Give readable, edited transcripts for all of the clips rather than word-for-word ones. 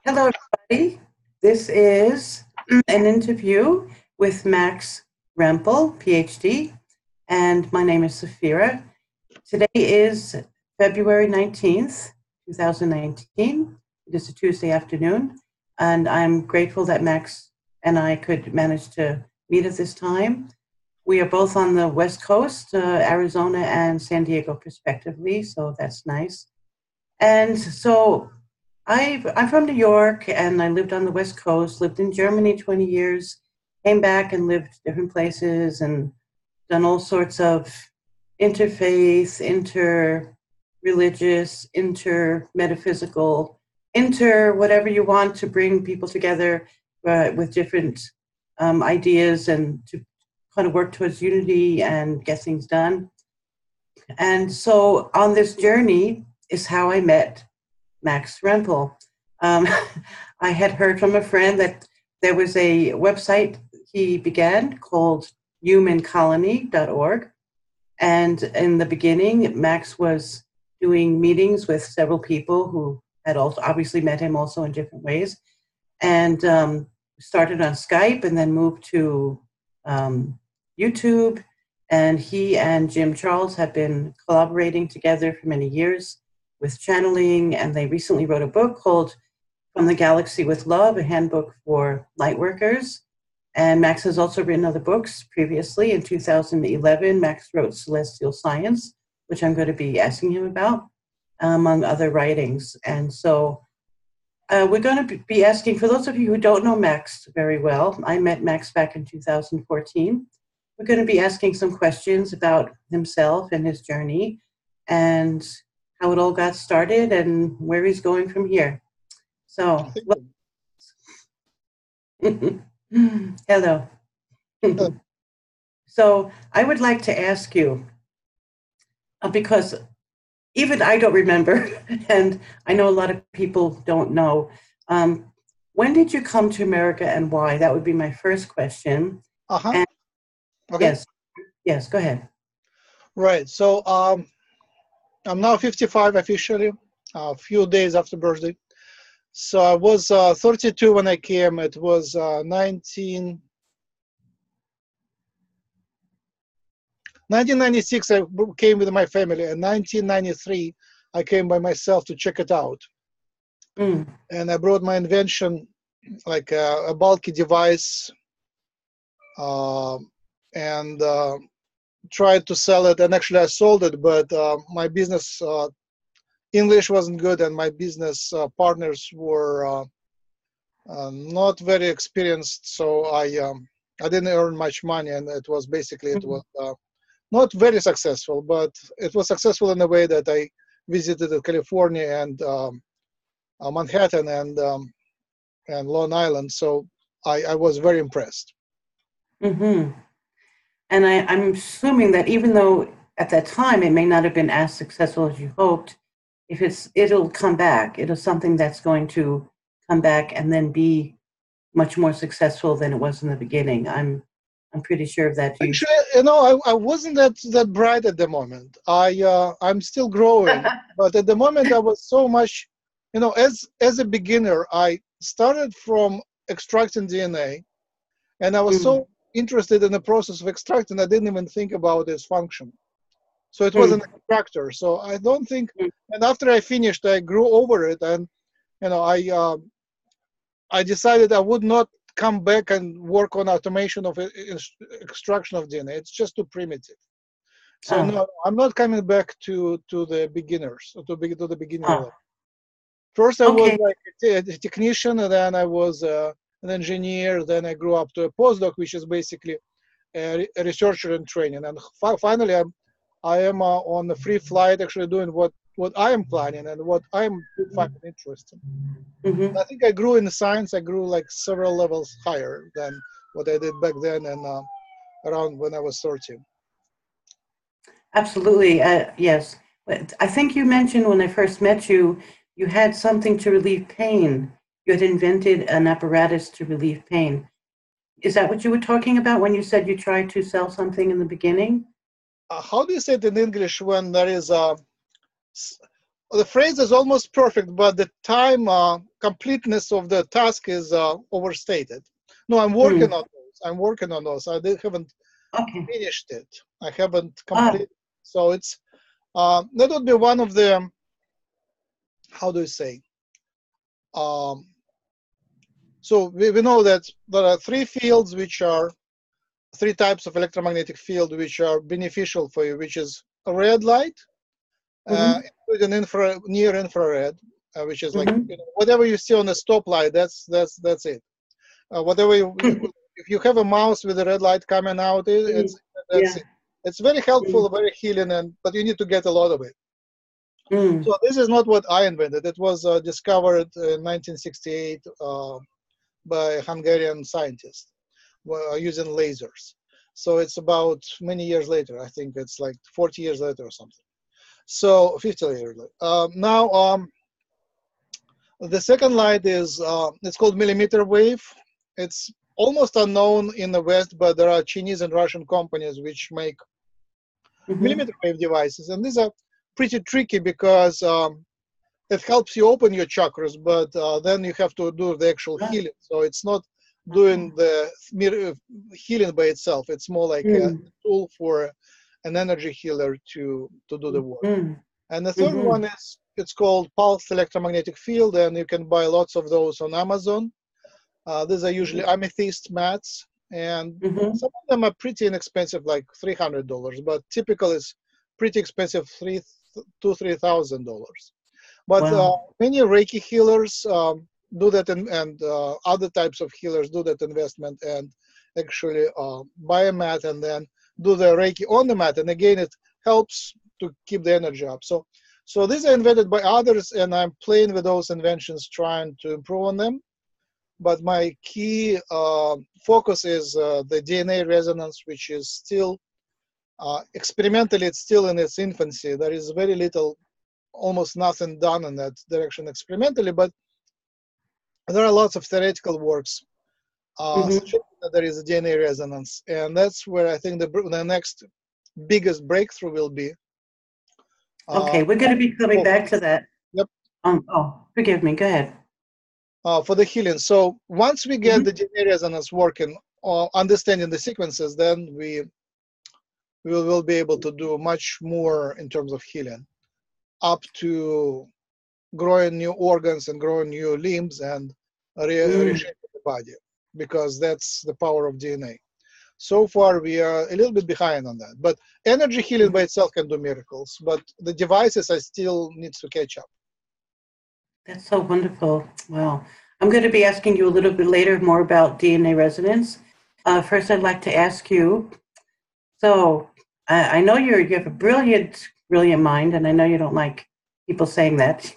Hello, everybody. This is an interview with Max Rempel, PhD, and my name is Sephira. Today is February 19th, 2019. It is a Tuesday afternoon, and I'm grateful that Max and I could manage to meet at this time. We are both on the West Coast, Arizona and San Diego, respectively, so that's nice. And so I'm from New York, and I lived on the West Coast, lived in Germany 20 years, came back and lived different places and done all sorts of interfaith, inter-religious, inter-metaphysical, whatever you want to bring people together with different ideas and to kind of work towards unity and get things done. And so on this journey is how I met Max Rempel. I had heard from a friend that there was a website he began called humancolony.org. And in the beginning, Max was doing meetings with several people who had also obviously met him also in different ways. And started on Skype and then moved to YouTube. And he and Jim Charles have been collaborating together for many years with channeling, and they recently wrote a book called From the Galaxy with Love, a handbook for lightworkers. And Max has also written other books previously. In 2011, Max wrote Celestial Science, which I'm going to be asking him about, among other writings. And so we're going to be asking, for those of you who don't know Max very well, I met Max back in 2014. We're going to be asking some questions about himself and his journey and how it all got started and where he's going from here. So, hello. So I would like to ask you, because even I don't remember, and I know a lot of people don't know, when did you come to America and why? That would be my first question. And, okay. Yes, go ahead. Right. So I'm now 55 officially, a few days after birthday. So I was 32 when I came. It was 1996. I came with my family. In 1993, I came by myself to check it out. And I brought my invention, like a bulky device, and tried to sell it. And actually, I sold it, but my business English wasn't good, and my business partners were not very experienced. So I didn't earn much money, and it was basically it was not very successful. But it was successful in a way that I visited California and Manhattan and Long Island. So I was very impressed. And I'm assuming that even though at that time it may not have been as successful as you hoped, it'll come back. It'll something that's going to come back and then be much more successful than it was in the beginning. I'm pretty sure of that. Actually, I wasn't that bright at the moment. I'm still growing, but at the moment I was so much, as a beginner, I started from extracting DNA, and I was so interested in the process of extracting, I didn't even think about its function. So it was an extractor. So I don't think, and after I finished, I grew over it, and I decided I would not come back and work on automation of extraction of DNA. It's just too primitive. So no, I'm not coming back to the beginners, to the beginning level. First, I was like a technician, and then I was an engineer. Then I grew up to a postdoc, which is basically a researcher in training. And finally, I am on a free flight, actually doing what I am planning and what I'm finding interesting. I think I grew in science. I grew like several levels higher than what I did back then and around when I was 13. Absolutely, yes. I think you mentioned when I first met you, you had something to relieve pain. You had invented an apparatus to relieve pain. Is that what you were talking about when you said you tried to sell something in the beginning? How do you say it in English when there is the phrase is almost perfect, but the time completeness of the task is overstated. No, I'm working on those. I'm working on those. I haven't finished it. I haven't completed. So it's that would be one of the, how do you say? So we know that there are three fields, which are three types of electromagnetic field which are beneficial for you, which is red light, including near infrared, which is like whatever you see on the stoplight. That's it. Whatever if you have a mouse with a red light coming out, that's it. It's very helpful, very healing, but you need to get a lot of it. So this is not what I invented. It was discovered in 1968 by a Hungarian scientist using lasers. So it's about many years later. I think it's like 40 years later or something. So 50 years later. Now, the second light is, it's called millimeter wave. It's almost unknown in the West, but there are Chinese and Russian companies which make millimeter wave devices. And these are pretty tricky because it helps you open your chakras, but then you have to do the actual healing. So it's not doing the healing by itself. It's more like a tool for an energy healer to do the work. And the third one is, it's called pulsed electromagnetic field, and you can buy lots of those on Amazon. These are usually amethyst mats, and some of them are pretty inexpensive, like $300, but typical is pretty expensive, $2,000 to $3,000. But many Reiki healers do that, and other types of healers do that investment and actually buy a mat and then do the Reiki on the mat. And again, it helps to keep the energy up. So these are invented by others, and I'm playing with those inventions, trying to improve on them. But my key focus is the DNA resonance, which is still experimentally, it's still in its infancy. There is very little, almost nothing done in that direction experimentally, but there are lots of theoretical works suggesting that there is a DNA resonance, and that's where I think the next biggest breakthrough will be. Okay, we're going to be coming back to that. Yep. Forgive me. Go ahead. For the healing. So once we get the DNA resonance working, understanding the sequences, then we will be able to do much more in terms of healing, up to growing new organs and growing new limbs and reshaping the body, because that's the power of DNA. So far, we are a little bit behind on that. But energy healing by itself can do miracles, but the devices I still needs to catch up. That's so wonderful. Wow. I'm going to be asking you a little bit later more about DNA resonance. First, I'd like to ask you, so I know you have a brilliant mind, and I know you don't like people saying that.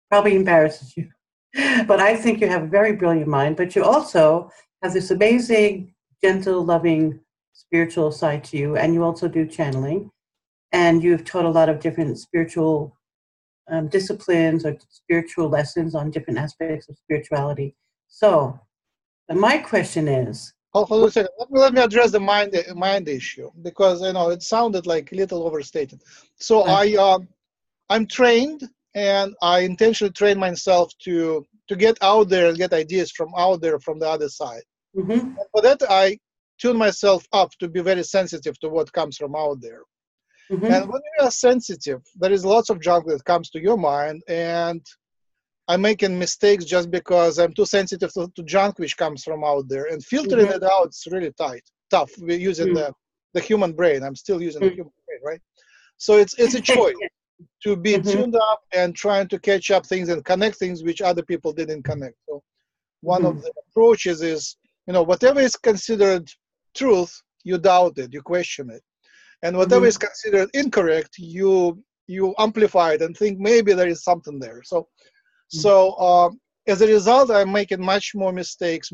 Probably embarrasses you. But I think you have a very brilliant mind, but you also have this amazing, gentle, loving, spiritual side to you, and you also do channeling, and you've taught a lot of different spiritual disciplines or spiritual lessons on different aspects of spirituality. So my question is, hold on a second. Let me address the mind issue, because it sounded like a little overstated. So I'm trained, and I intentionally train myself to get out there and get ideas from out there, from the other side. And for that, I tune myself up to be very sensitive to what comes from out there. And when you are sensitive, there is lots of junk that comes to your mind, and I'm making mistakes just because I'm too sensitive to junk which comes from out there, and filtering it out is really tough. We're using the human brain. I'm still using the human brain, right? So it's a choice to be tuned up and trying to catch up things and connect things which other people didn't connect. So one of the approaches is, whatever is considered truth, you doubt it, you question it. And whatever is considered incorrect, you amplify it and think maybe there is something there. So as a result, I'm making many more mistakes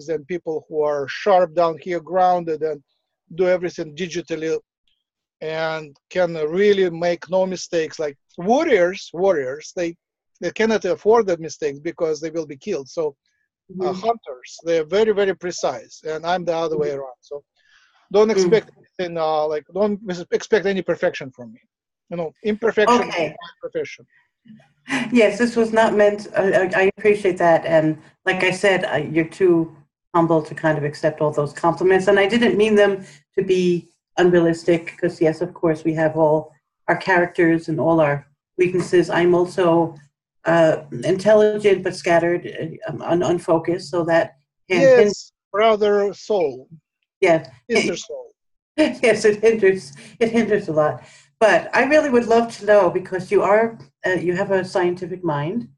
than people who are sharp down here, grounded, and do everything digitally and can really make no mistakes. Like warriors, they cannot afford the mistakes because they will be killed. So hunters, they're very, very precise, and I'm the other way around. So don't expect anything, don't expect any perfection from me. Imperfection is my profession. Yes, this was not meant. I appreciate that, and like I said, you're too humble to kind of accept all those compliments, and I didn't mean them to be unrealistic. Because yes, of course, we have all our characters and all our weaknesses. I'm also intelligent but scattered, unfocused, so that can hinder. Yes, brother soul, Yeah, sister soul. yes, it hinders. It hinders a lot. But I really would love to know because you have a scientific mind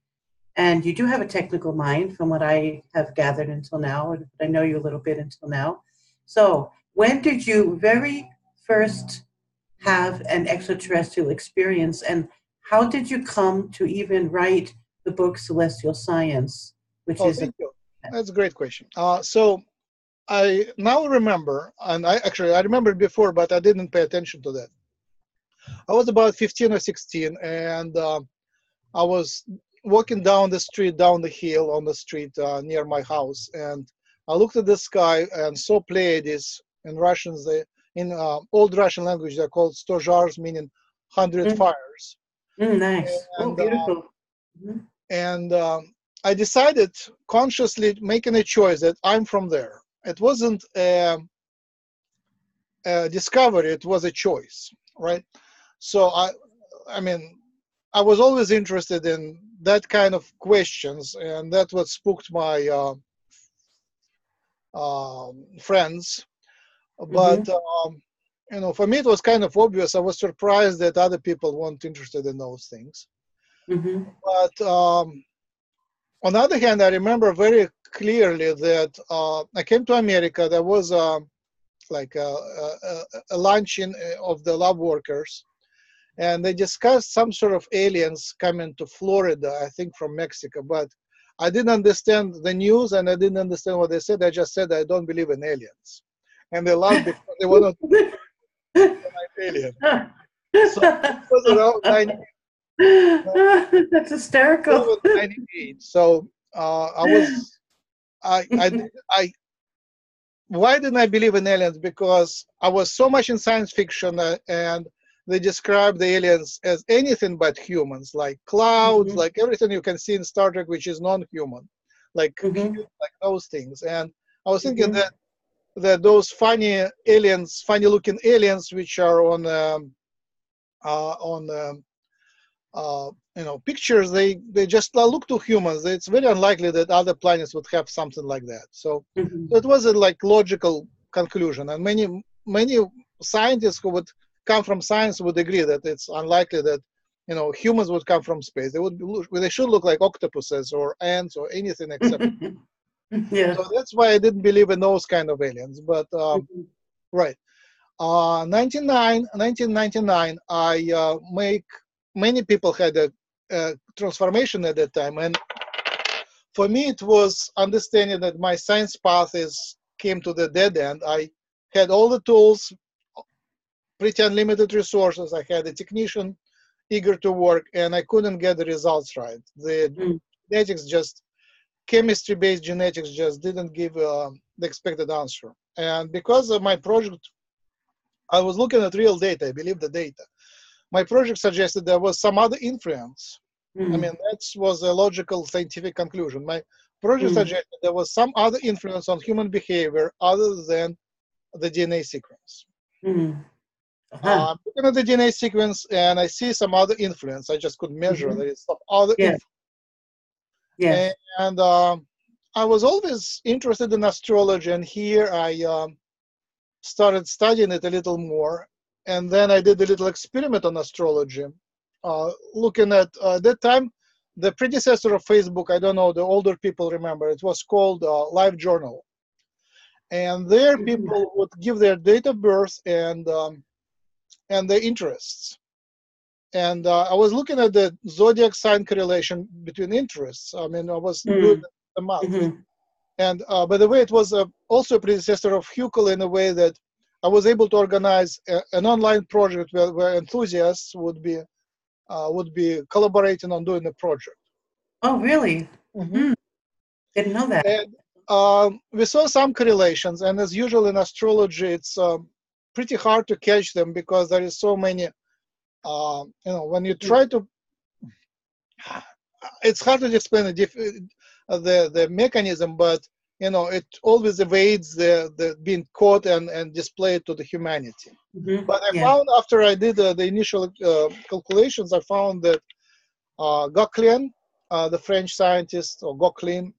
and you do have a technical mind from what I have gathered until now. And I know you a little bit until now. So when did you very first have an extraterrestrial experience and how did you come to even write the book Celestial Science, which Oh, is a thank you. That's a great question. So I now remember, and I remembered before, but I didn't pay attention to that. I was about 15 or 16, and I was walking down the street, down the hill on the street near my house, and I looked at the sky and saw Pleiades. In Russians, in old Russian language, they're called stojars, meaning 100 fires. nice. Oh, And beautiful. Mhm. and I decided consciously making a choice that I'm from there. It wasn't a discovery; it was a choice, right? So I mean, I was always interested in that kind of questions, and that's what spooked my friends. But Mhm. for me, it was kind of obvious. I was surprised that other people weren't interested in those things. Mhm. But on the other hand, I remember very clearly that I came to America. There was like a luncheon of the lab workers, and they discussed some sort of aliens coming to Florida, I think from Mexico. But I didn't understand the news, and I didn't understand what they said. I just said I don't believe in aliens, and they laughed because they were not alien. So it was around That's hysterical. 98. So I was I why didn't I believe in aliens? Because I was so much in science fiction, and they describe the aliens as anything but humans, like clouds, Mhm. like everything you can see in Star Trek, which is non-human, like Mhm. cube, like those things. And I was thinking Mhm. that those funny aliens, funny-looking aliens, which are on pictures, they just look to humans. It's very unlikely that other planets would have something like that. So Mhm. it was a like logical conclusion, and many scientists who would come from science would agree that it's unlikely that humans would come from space. They should look like octopuses or ants or anything except. So Yes. that's why I didn't believe in those kind of aliens. But Mhm. right. 1999, I make many people had a transformation at that time, and for me it was understanding that my science path is came to the dead end. I had all the tools, pretty unlimited resources. I had a technician eager to work, and I couldn't get the results right. The Mhm. genetics just chemistry-based genetics just didn't give the expected answer. And because of my project, I was looking at real data. I believe the data. My project suggested there was some other influence. I mean, Mhm. that was a logical scientific conclusion. My project Mhm. suggested there was some other influence on human behavior other than the DNA sequence. Mhm. Uh-huh. Looking at the DNA sequence, and I see some other influence. I just could measure Mhm. there is some other Yes. influence. Yes. And I was always interested in astrology, and here I started studying it a little more. And then I did a little experiment on astrology, looking at that time, the predecessor of Facebook, I don't know, the older people remember, it was called Live Journal. And there Mhm. people would give their date of birth and their interests. And I was looking at the zodiac sign correlation between interests. I mean, I was doing Mhm. the math. Mhm. And by the way, it was also a predecessor of Hucolo in a way that I was able to organize an online project where enthusiasts would be collaborating on doing the project. Oh, really? Mhm. Hmm. Didn't know that. And we saw some correlations, and as usual in astrology, it's pretty hard to catch them because there is so many. When you try to it's hard to explain the mechanism, but you know, it always evades the being caught and displayed to the humanity. But I found, after I did the initial calculations, I found that Gauquelin, the French scientist, or Gauquelin,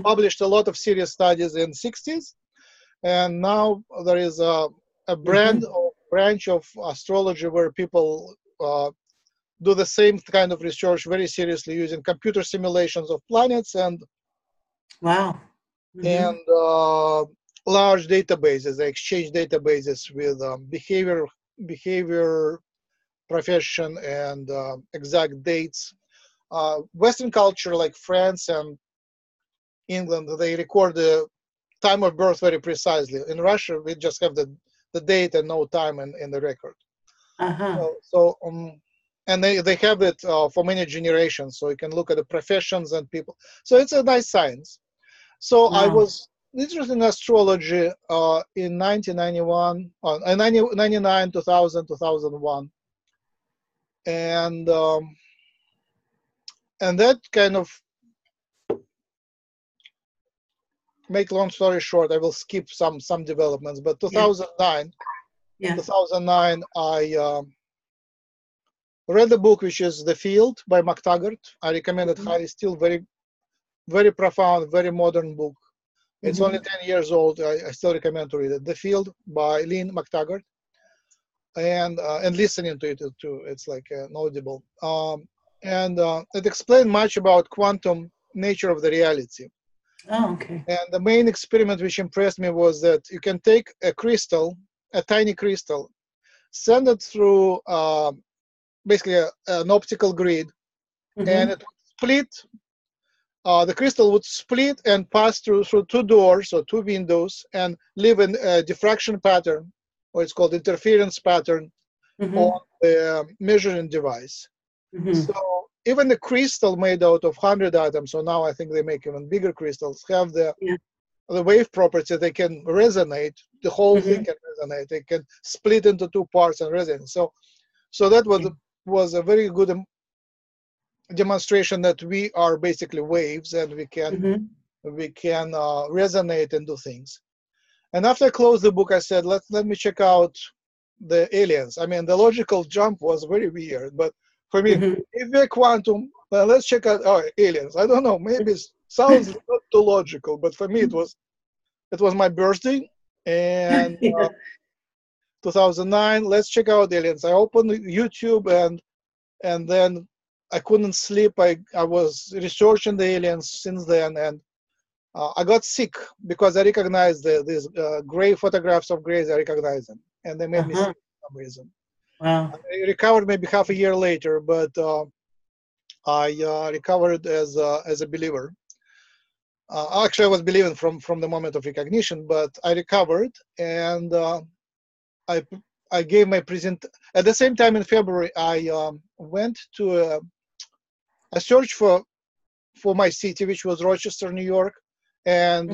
published a lot of serious studies in 60s, and now there is a branch of astrology where people do the same kind of research very seriously, using computer simulations of planets and and large databases. They exchange databases with behavior, profession, and exact dates. Western culture, like France and England, they record the time of birth very precisely. In Russia, we just have the date and no time in the record. And they have it for many generations, so you can look at the professions and people. So it's a nice science. So I was interested in astrology in 1991, 99, 2000, 2001. And that kind of, make long story short, I will skip some developments, but 2009, I read the book, which is The Field by McTaggart. I recommend it highly. Still very, very profound, very modern book. It's only 10 years old. I still recommend to read it. The Field by Lynn McTaggart. And listening to it too, it's like an audible. It explained much about quantum nature of the reality. And the main experiment which impressed me was that you can take a crystal, a tiny crystal, send it through basically an optical grid, and it would split. The crystal would split and pass through two doors or two windows and leave a diffraction pattern, or it's called interference pattern, on the measuring device. So even the crystal made out of 100 atoms, so now I think they make even bigger crystals, have the wave property. They can resonate. The whole thing can resonate. They can split into two parts and resonate. So that was a very good demonstration that we are basically waves, and we can resonate and do things. And after I closed the book, I said, let me check out the aliens. I mean, the logical jump was very weird, but for me, if we're quantum, well, let's check out aliens. I don't know, maybe it sounds not too logical, but for me it was my birthday, and 2009. Let's check out aliens. I opened YouTube, and then I couldn't sleep. I was researching the aliens since then, and I got sick because I recognized these gray photographs of grays. I recognized them, and they made me sick for some reason. I recovered maybe half a year later, but I recovered as a believer. Actually, I was believing from the moment of recognition, but I recovered, and I gave my present. At the same time, in February, I went to a search for my city, which was Rochester, New York, and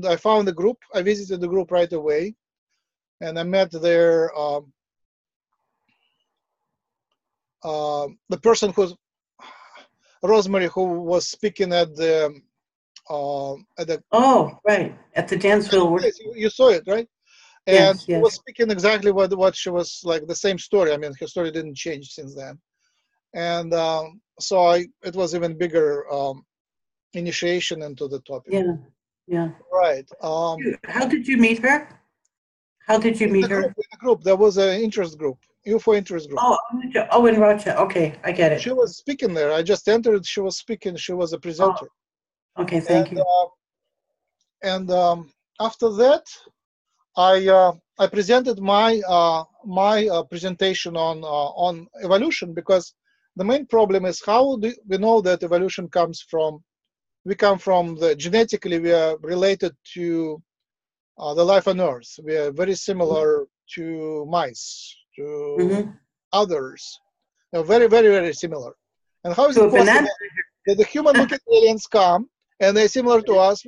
I found the group. I visited the group right away, and I met there the person who's Rosemary, who was speaking at the at the Danceville. Yes, you saw it, right? And she was speaking exactly what she was like, the same story. I mean, her story didn't change since then. And so it was even bigger initiation into the topic. Right. How did you meet her? How did you meet her? In the group. There was an interest group, UFO interest group. Oh, in Rochester. Okay, I get it. She was speaking there. I just entered. She was speaking. She was a presenter. Okay, thank you. And after that, I presented my presentation on evolution, because the main problem is, how do we know that evolution comes from? We come from genetically, we are related to the life on Earth. We are very similar to mice, to others. They're very, very, very similar. And how is it possible that the human-looking aliens come and they're similar to us,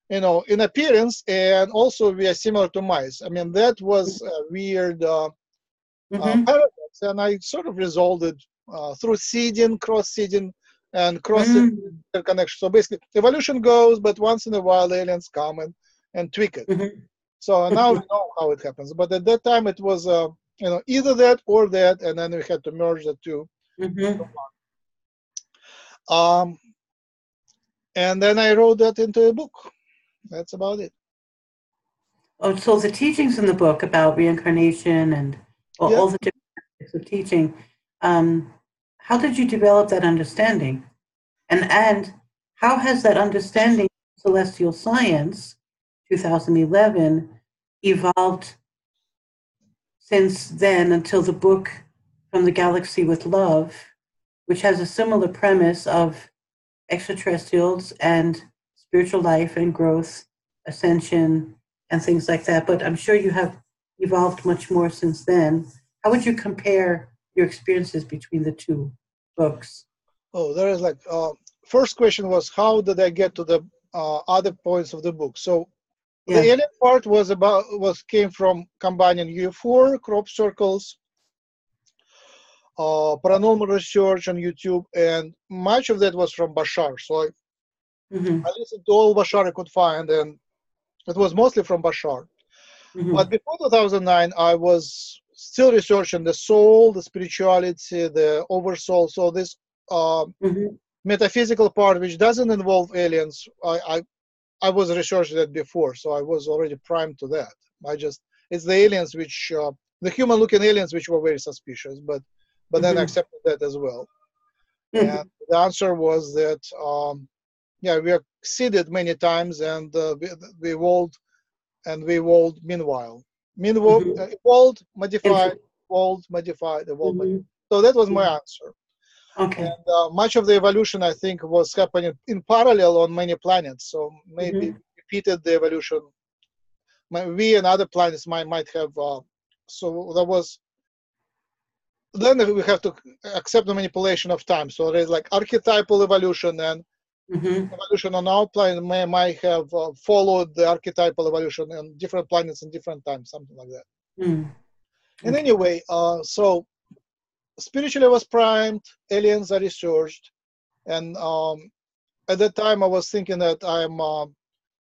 in appearance, and also we are similar to mice? I mean, that was a weird paradox, and I sort of resolved it through seeding, cross-seeding, and Mm. cross-interconnection. So basically, evolution goes, but once in a while, aliens come and tweak it. Mhm. So now we know how it happens. But at that time, it was either that or that, and then we had to merge the two. Mhm. Um, and then I wrote that into a book. That's about it. Oh, so the teachings in the book about reincarnation and Yeah. all the different aspects of teaching, how did you develop that understanding? And how has that understanding of celestial science, 2011, evolved since then until the book From the Galaxy with Love, which has a similar premise of extraterrestrials and spiritual life and growth, ascension, and things like that. But I'm sure you have evolved much more since then. How would you compare your experiences between the two books? Oh, there is like first question was how did I get to the other points of the book? So the Yeah. alien part came from combining UFO, crop circles, paranormal research on YouTube, and much of that was from Bashar. So Mm-hmm. I listened to all Bashar I could find, and it was mostly from Bashar. Mm-hmm. But before 2009, I was still researching the soul, the spirituality, the oversoul. So this Mm-hmm. metaphysical part, which doesn't involve aliens, I was researching that before, so I was already primed to that. It's the aliens which the human-looking aliens which were very suspicious, but then I Mm-hmm. accepted that as well. Mm-hmm. And the answer was that yeah, we are seeded many times, and we evolved, and we evolved meanwhile. Meanwhile, Mm-hmm. evolved, modified, evolved, modified, evolved, modified. Mm-hmm. So that was my answer. Okay. And much of the evolution, I think, was happening in parallel on many planets. So maybe Mm-hmm. repeated the evolution. We and other planets might have. So there was. Then we have to accept the manipulation of time. So there's like archetypal evolution, and Mm-hmm. evolution on our planet might have followed the archetypal evolution on different planets in different times, something like that. Mm-hmm. And Okay. anyway, so spiritually I was primed, aliens are researched, and at that time I was thinking that I'm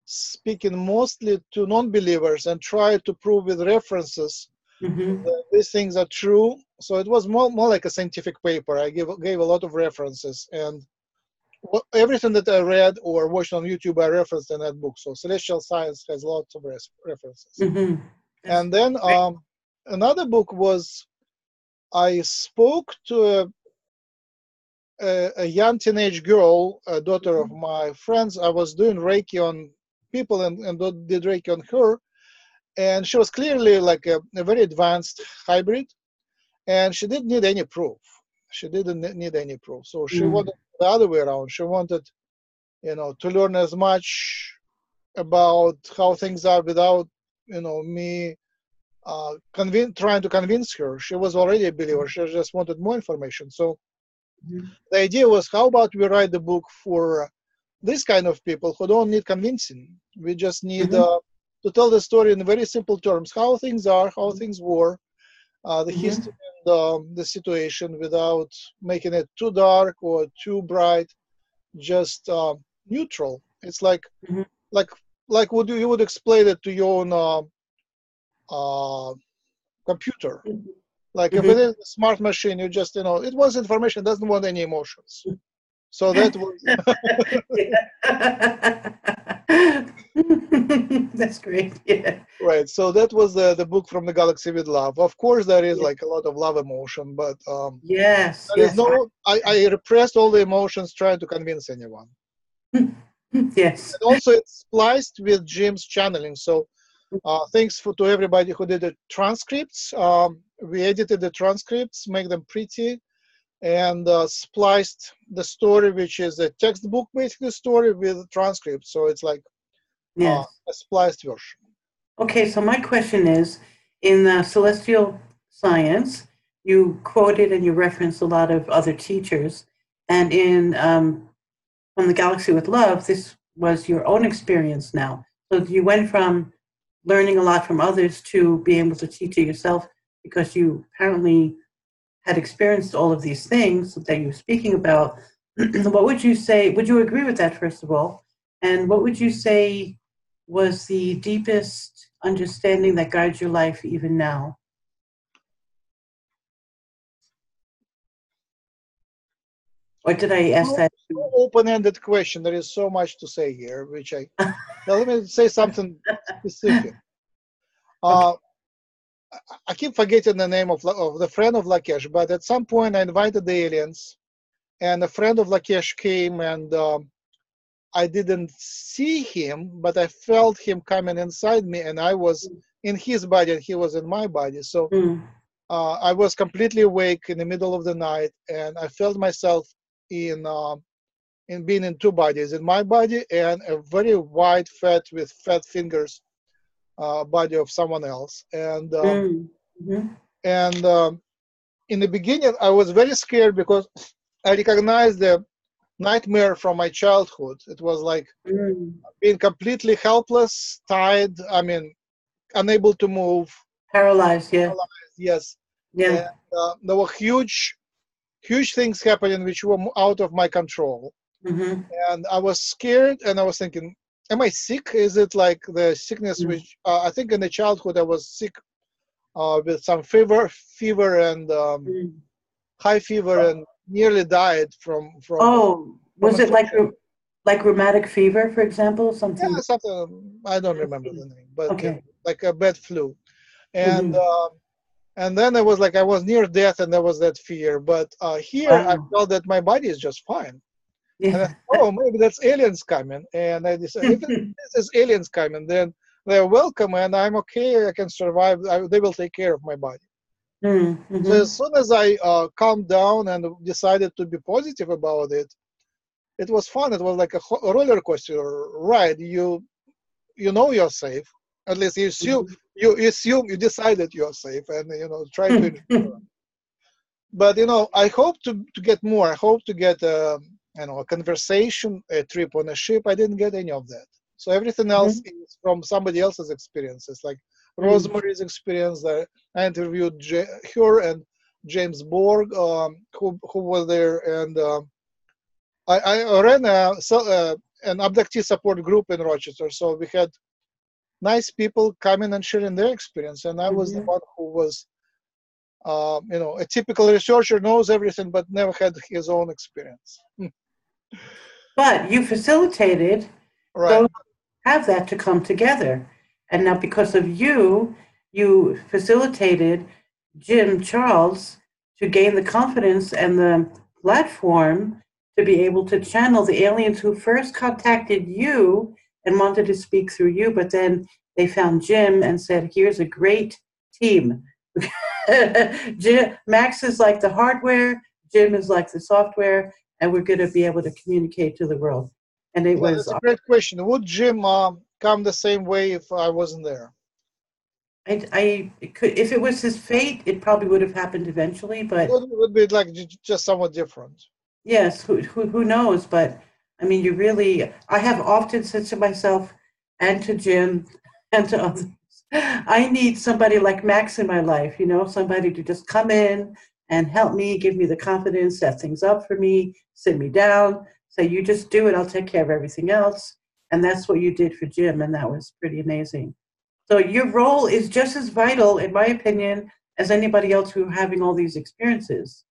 speaking mostly to non-believers and try to prove with references Mm-hmm. that these things are true. So it was more like a scientific paper. I gave a lot of references, and everything that I read or watched on YouTube I referenced in that book. So celestial science has lots of references. Mm-hmm. That's And then great. another book was I spoke to a young teenage girl, a daughter of my friends. I was doing Reiki on people and did Reiki on her. And she was clearly like a very advanced hybrid. And she didn't need any proof. She didn't need any proof. So she Mm-hmm. wanted the other way around. She wanted, to learn as much about how things are without, me trying to convince her. She was already a believer. She just wanted more information. So the idea was, how about we write the book for this kind of people who don't need convincing? We just need Mm-hmm. to tell the story in very simple terms, how things are, how things were, the Mm-hmm. history and the situation, without making it too dark or too bright, just neutral. It's Mm-hmm. like like would you would explain it to your own computer. Like if it Mm-hmm. is a smart machine, you just it wants information, doesn't want any emotions. So that was That's great. Yeah. right. So that was the book From the Galaxy with Love. Of course, there is Yeah. like a lot of love emotion, but Yes. there is Yes. no. I repressed all the emotions trying to convince anyone. Yes. And also, it's spliced with Jim's channeling. So thanks to everybody who did the transcripts. We edited the transcripts, make them pretty, and spliced the story, which is a textbook basically story with transcripts. So it's like a Yes. spliced version. Okay. So my question is, in celestial science, you quoted and you referenced a lot of other teachers, and in From the Galaxy with Love, this was your own experience now. So you went from learning a lot from others to being able to teach it yourself because you apparently had experienced all of these things that you're speaking about, what would you say? Would you agree with that, first of all? And what would you say was the deepest understanding that guides your life even now? Or did I ask that? So open-ended question. There is so much to say here, which now let me say something specific. Okay. I keep forgetting the name of the friend of Lakesh, but at some point I invited the aliens, and a friend of Lakesh came, and I didn't see him, but I felt him coming inside me, and I was in his body, and he was in my body. So I was completely awake in the middle of the night, and I felt myself in being in two bodies, in my body and a very wide, fat with fat fingers body of someone else. And in the beginning, I was very scared because I recognized the nightmare from my childhood. It was like being completely helpless, tied. I mean, unable to move, Paralyzed. Yeah. paralyzed, yes. Yeah. And there were huge things happening which were out of my control. And I was scared, and I was thinking, am I sick? Is it like the sickness which I think in the childhood I was sick with some fever and high fever, and nearly died from Oh, was it infection. like rheumatic fever, for example? Something. Yeah, something, I don't remember the name, but Okay. like a bad flu. And Mm-hmm. and then I was like, I was near death, and there was that fear. But here I Wow. felt that my body is just fine. And I Yeah. thought, oh, maybe that's aliens coming. And I decided, if this is aliens coming, then they're welcome, and I'm okay. I can survive. They will take care of my body. So as soon as I calmed down and decided to be positive about it, it was fun. It was like a roller coaster ride. You know you're safe. At least you assume you decided you're safe, and try to ensure. But I hope to get more. I hope to get a conversation, a trip on a ship. I didn't get any of that. So everything else is from somebody else's experiences, like Rosemary's experience. I interviewed her and James Borg, who was there, and I ran an abductee support group in Rochester. So we had nice people coming and sharing their experience, and I was the one who was a typical researcher, knows everything but never had his own experience. But you facilitated Right. those who have that to come together. And now because of you, you facilitated Jim Charles to gain the confidence and the platform to be able to channel the aliens who first contacted you and wanted to speak through you, but then they found Jim and said, here's a great team. Max is like the hardware, Jim is like the software, and we're going to be able to communicate to the world. And it was. That's a great question. Would Jim come the same way if I wasn't there? It could, if it was his fate, it probably would have happened eventually. But It would be like just somewhat different. yes, who knows? But I mean, I have often said to myself and to Jim and to others, I need somebody like Max in my life, somebody to just come in and help me, give me the confidence, set things up for me, sit me down, say, you just do it, I'll take care of everything else. And that's what you did for Jim, and that was pretty amazing. So your role is just as vital, in my opinion, as anybody else who are having all these experiences,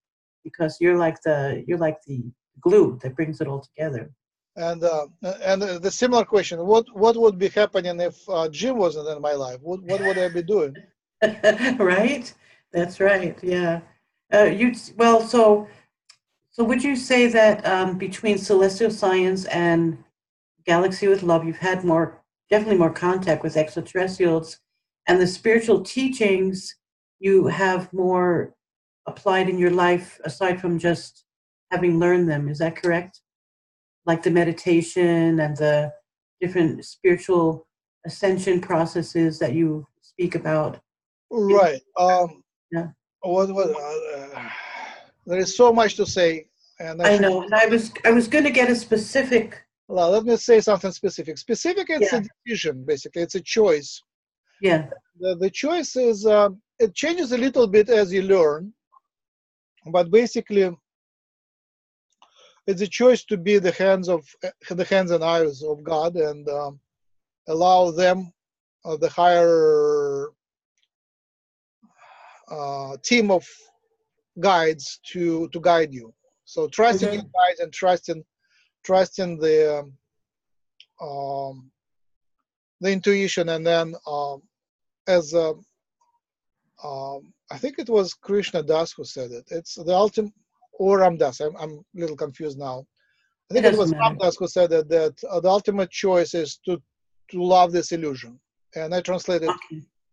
because you're like the glue that brings it all together. And the similar question: what would be happening if Jim wasn't in my life? What would I be doing? Right? That's right. Yeah. So would you say that between celestial science and Galaxy with Love, you've had definitely more contact with extraterrestrials, and the spiritual teachings you have more applied in your life aside from just having learned them? Is that correct? Like the meditation and the different spiritual ascension processes that you speak about. Right. Yeah. There is so much to say, and I I should. know, and I was going to get a specific. Well, let me say something specific. Specific, it's Yeah. a decision, basically. It's a choice. Yeah. The choice is, it changes a little bit as you learn. But basically, it's a choice to be the hands and eyes of God, and allow them, the higher team of guides, to guide you. So trusting your guides and trusting the intuition, and then as I think it was Krishna Das who said it. It's the ultimate, or Ram Das. I'm a little confused now. I think it was Ram Das who said that the ultimate choice is to love this illusion, and I translated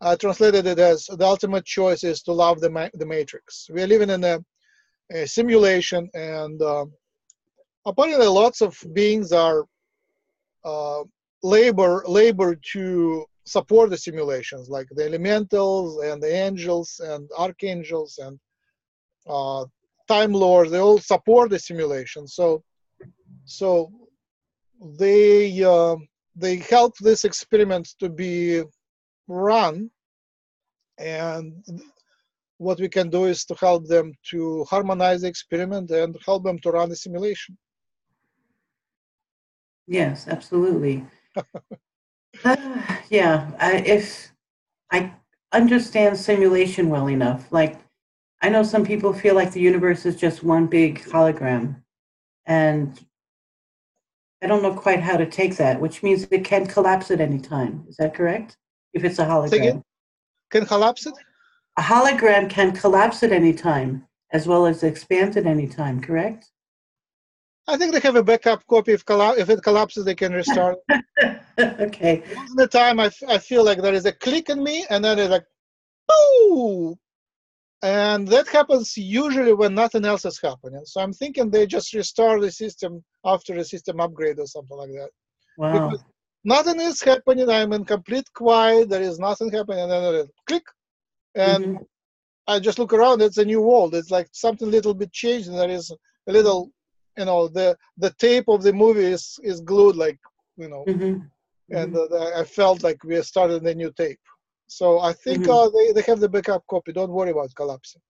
it as the ultimate choice is to love the matrix. We are living in a simulation, and apparently lots of beings are labor to support the simulations, like the elementals and the angels and archangels and time lords. They all support the simulation. So they help this experiment to be run, and what we can do is to help them to harmonize the experiment and help them to run the simulation. Yes, absolutely. Yeah, if I understand simulation well enough, like I know some people feel like the universe is just one big hologram, and I don't know quite how to take that, which means it can collapse at any time. Is that correct? If it's a hologram. Can collapse it? A hologram can collapse at any time, as well as expand at any time, correct? I think they have a backup copy. If it collapses, they can restart. Okay. Most of the time, I feel like there is a click in me, and then it's like, boom! And that happens usually when nothing else is happening. So I'm thinking they just restart the system after a system upgrade or something like that. Wow. Because nothing is happening. I'm in complete quiet. There is nothing happening. And then it click. And I just look around. It's a new world. It's like something a little bit changed. And there is a little, the tape of the movie is glued, like, and I felt like we started a new tape. So I think they have the backup copy. Don't worry about collapsing.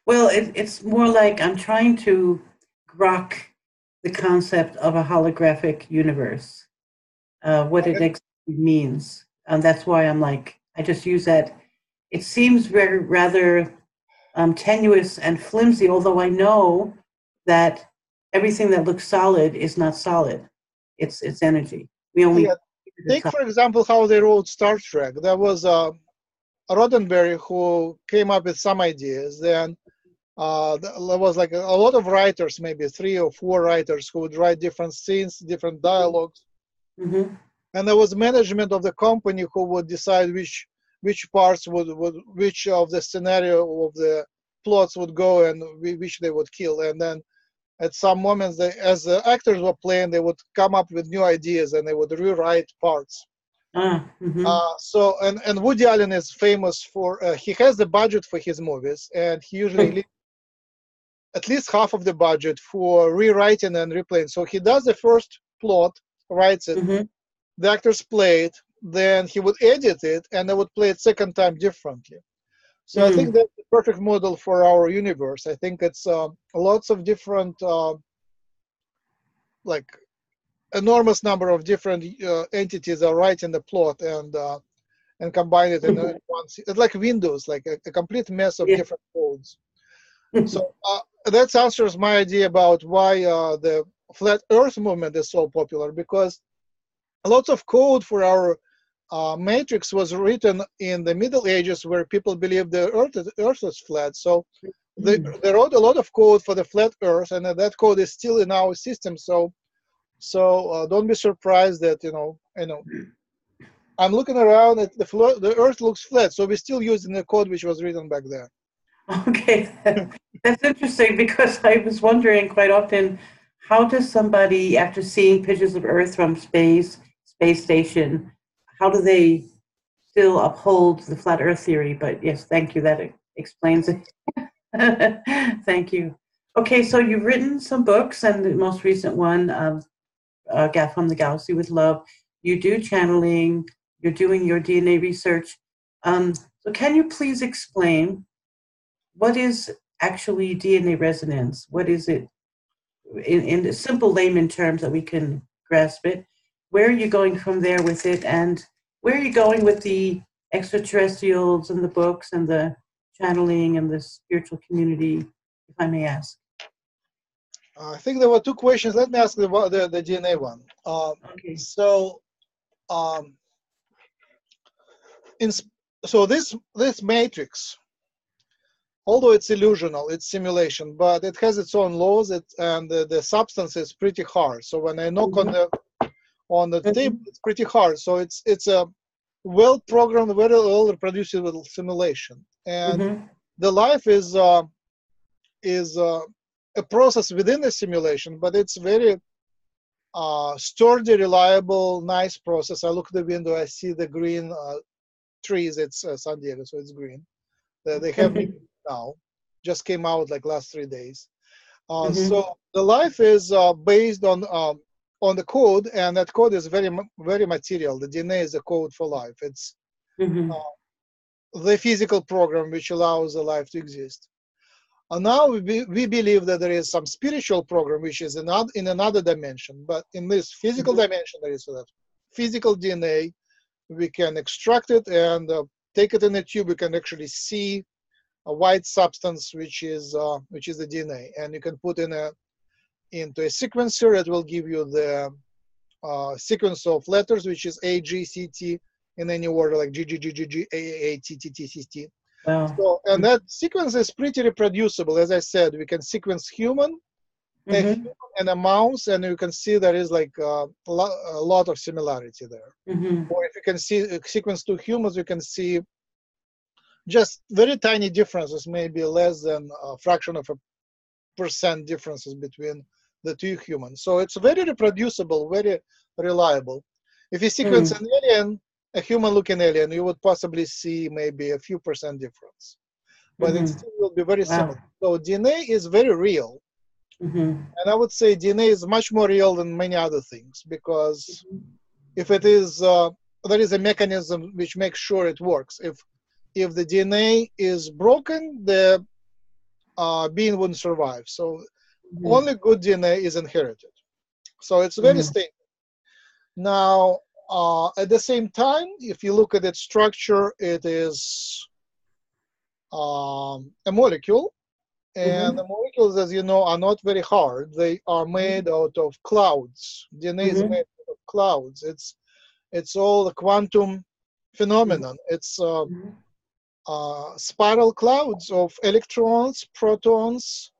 Well, it's more like I'm trying to grok the concept of a holographic universe, what it exactly means. And that's why I'm like, I just use that. It seems rather tenuous and flimsy, although I know that everything that looks solid is not solid. It's energy. We only take, for example, how they wrote Star Trek. There was Roddenberry who came up with some ideas. Then there was like a lot of writers, maybe 3 or 4 writers, who would write different scenes, different dialogues. And there was management of the company who would decide which parts which of the scenario of the plots would go and which they would kill. And then at some moments, as the actors were playing, they would come up with new ideas and they would rewrite parts. So and Woody Allen is famous for he has the budget for his movies, and he usually leaves at least half of the budget for rewriting and replaying. So he does the first plot, writes it, the actors play it, then he would edit it, and they would play it second time differently. So I think that's the perfect model for our universe. I think it's lots of different, like enormous number of different entities are writing the plot and combine it in one. It's like Windows, like a complete mess of different codes. So that answers my idea about why the flat Earth movement is so popular, because lots of code for our matrix was written in the Middle Ages, where people believed the Earth is flat. So they wrote a lot of code for the flat Earth, and that code is still in our system. So don't be surprised that I'm looking around at the Earth looks flat. So we're still using the code which was written back there. Okay, that's interesting, because I was wondering quite often, how does somebody, after seeing pictures of Earth from space station, how do they still uphold the flat Earth theory? But yes, thank you. That explains it. Thank you. Okay, so you've written some books, and the most recent one, From the Galaxy with Love. You do channeling. You're doing your DNA research. So can you please explain what is actually DNA resonance? What is it in simple layman terms that we can grasp it? Where are you going from there with it, and where are you going with the extraterrestrials and the books and the channeling and the spiritual community, if I may ask? I think there were two questions. Let me ask the DNA one. Okay. So, so this matrix, although it's illusional, it's simulation, but it has its own laws, and the substance is pretty hard. So when I knock on the table, it's pretty hard. So it's a well-programmed, very well-reproducible simulation, and the life is a process within the simulation, but it's very sturdy, reliable, nice process. I look at the window, I see the green trees. It's San Diego, so it's green. They have now, just came out like last 3 days. So the life is based on the code, and that code is very material. The DNA is a code for life. It's the physical program which allows the life to exist. And now we believe that there is some spiritual program which is in another dimension, but in this physical dimension there is that physical DNA. We can extract it and take it in a tube. We can actually see a white substance which is the DNA, and you can put into a sequencer. It will give you the sequence of letters, which is A, G, C, T, in any order, like G, G, G, G, G, A, A, A, T, T, T, T, T. Wow. So, and that sequence is pretty reproducible. As I said, we can sequence a human and a mouse, and you can see there is like a lot of similarity there. Or if you can sequence two humans, you can see just very tiny differences, maybe less than a fraction of a percent differences between the two humans. So it's very reproducible, very reliable. If you sequence an alien, a human-looking alien, you would possibly see maybe a few percent difference, but it still will be very similar. So DNA is very real, and I would say DNA is much more real than many other things, because if it is, there is a mechanism which makes sure it works. If the DNA is broken, the being wouldn't survive. So only good DNA is inherited. So it's very stable. Now, at the same time, if you look at its structure, it is a molecule. And the molecules, as you know, are not very hard. They are made out of clouds. DNA is made out of clouds. It's all a quantum phenomenon. It's spiral clouds of electrons, protons,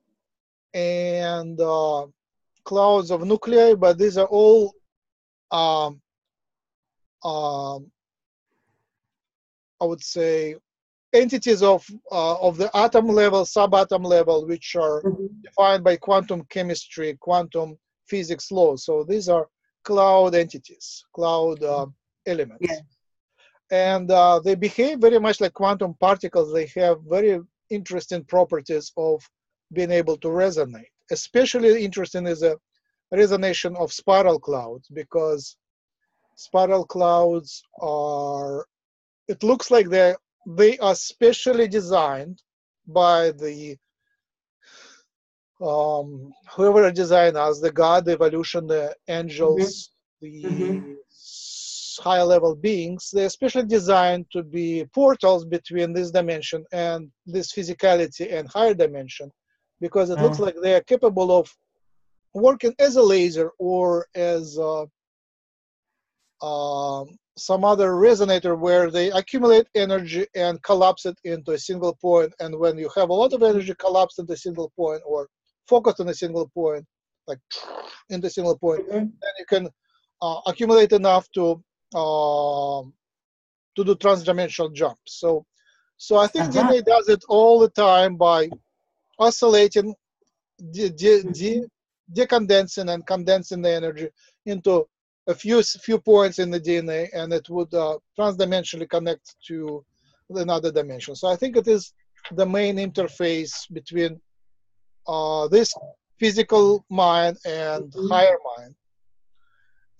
and clouds of nuclei, but these are all I would say entities of the atom level, subatom level, which are defined by quantum chemistry, quantum physics laws. So these are cloud entities, cloud elements. Yeah. And they behave very much like quantum particles. They have very interesting properties of being able to resonate. Especially interesting is a resonation of spiral clouds, because spiral clouds are, it looks like they are specially designed by the whoever designed us, the God, the evolution, the angels, the higher level beings. They're specially designed to be portals between this dimension and this physicality and higher dimension, because it looks like they are capable of working as a laser or as some other resonator, where they accumulate energy and collapse it into a single point. And when you have a lot of energy collapsed into a single point or focused on a single point, like into a single point, then you can accumulate enough to do transdimensional jumps. So I think DNA does it all the time by oscillating, decondensing and condensing the energy into a few points in the DNA, and it would transdimensionally connect to another dimension. So I think it is the main interface between this physical mind and higher mind.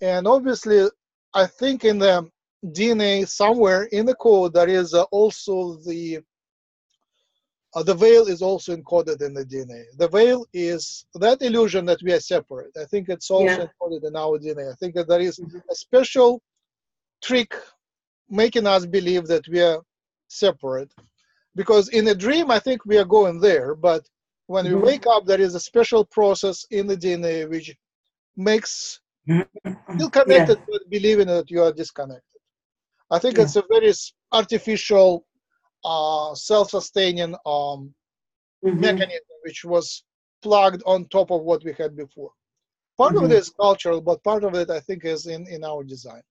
And obviously, I think in the DNA somewhere in the code there is also the the veil is also encoded in the DNA. The veil is that illusion that we are separate. I think it's also encoded in our DNA. I think that there is a special trick making us believe that we are separate. Because in a dream, I think we are going there, but when we wake up, there is a special process in the DNA which makes you feel connected, but believing that you are disconnected. I think it's a very artificial, self-sustaining mechanism which was plugged on top of what we had before. Part of it is cultural, but part of it, I think, is in our design.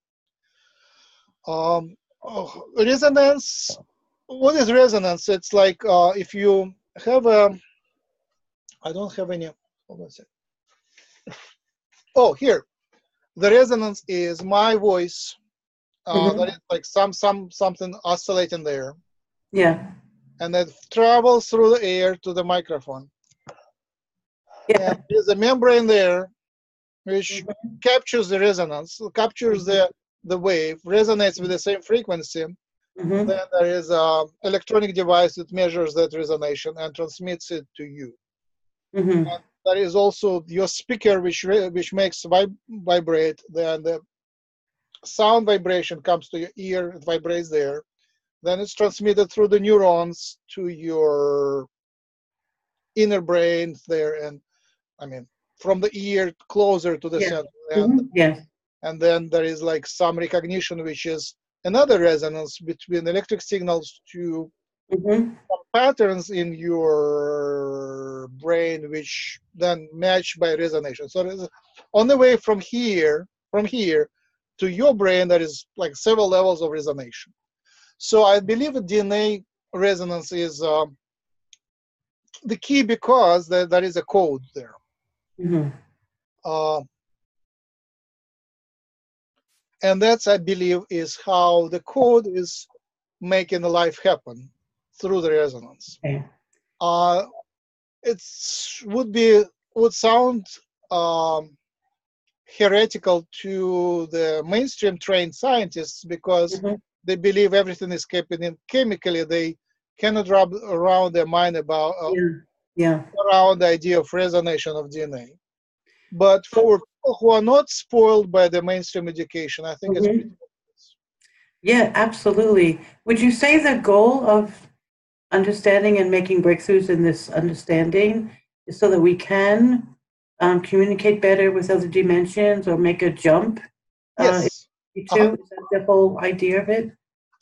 Resonance. What is resonance? It's like if you have a, I don't have any, hold on a second. Oh, here. The resonance is my voice. That is like something oscillating there. Yeah. And it travels through the air to the microphone. Yeah. And there's a membrane there which captures the resonance, captures the wave, resonates with the same frequency. Then there is an electronic device that measures that resonance and transmits it to you. And there is also your speaker which makes vibrate. Then the sound vibration comes to your ear, it vibrates there. Then it's transmitted through the neurons to your inner brain there, and I mean from the ear closer to the center. And then there is like some recognition, which is another resonance between electric signals to some patterns in your brain, which then match by resonance. So there's, on the way from here to your brain, there is like several levels of resonance. So I believe DNA resonance is the key, because there is a code there. And that's, I believe, is how the code is making the life happen, through the resonance. It would sound heretical to the mainstream trained scientists, because they believe everything is happening chemically. They cannot wrap around their mind about around the idea of resonance of DNA. But for people who are not spoiled by the mainstream education, I think it's pretty obvious. Yeah, absolutely. Would you say the goal of understanding and making breakthroughs in this understanding is so that we can communicate better with other dimensions or make a jump? Yes. Is that the whole idea of it?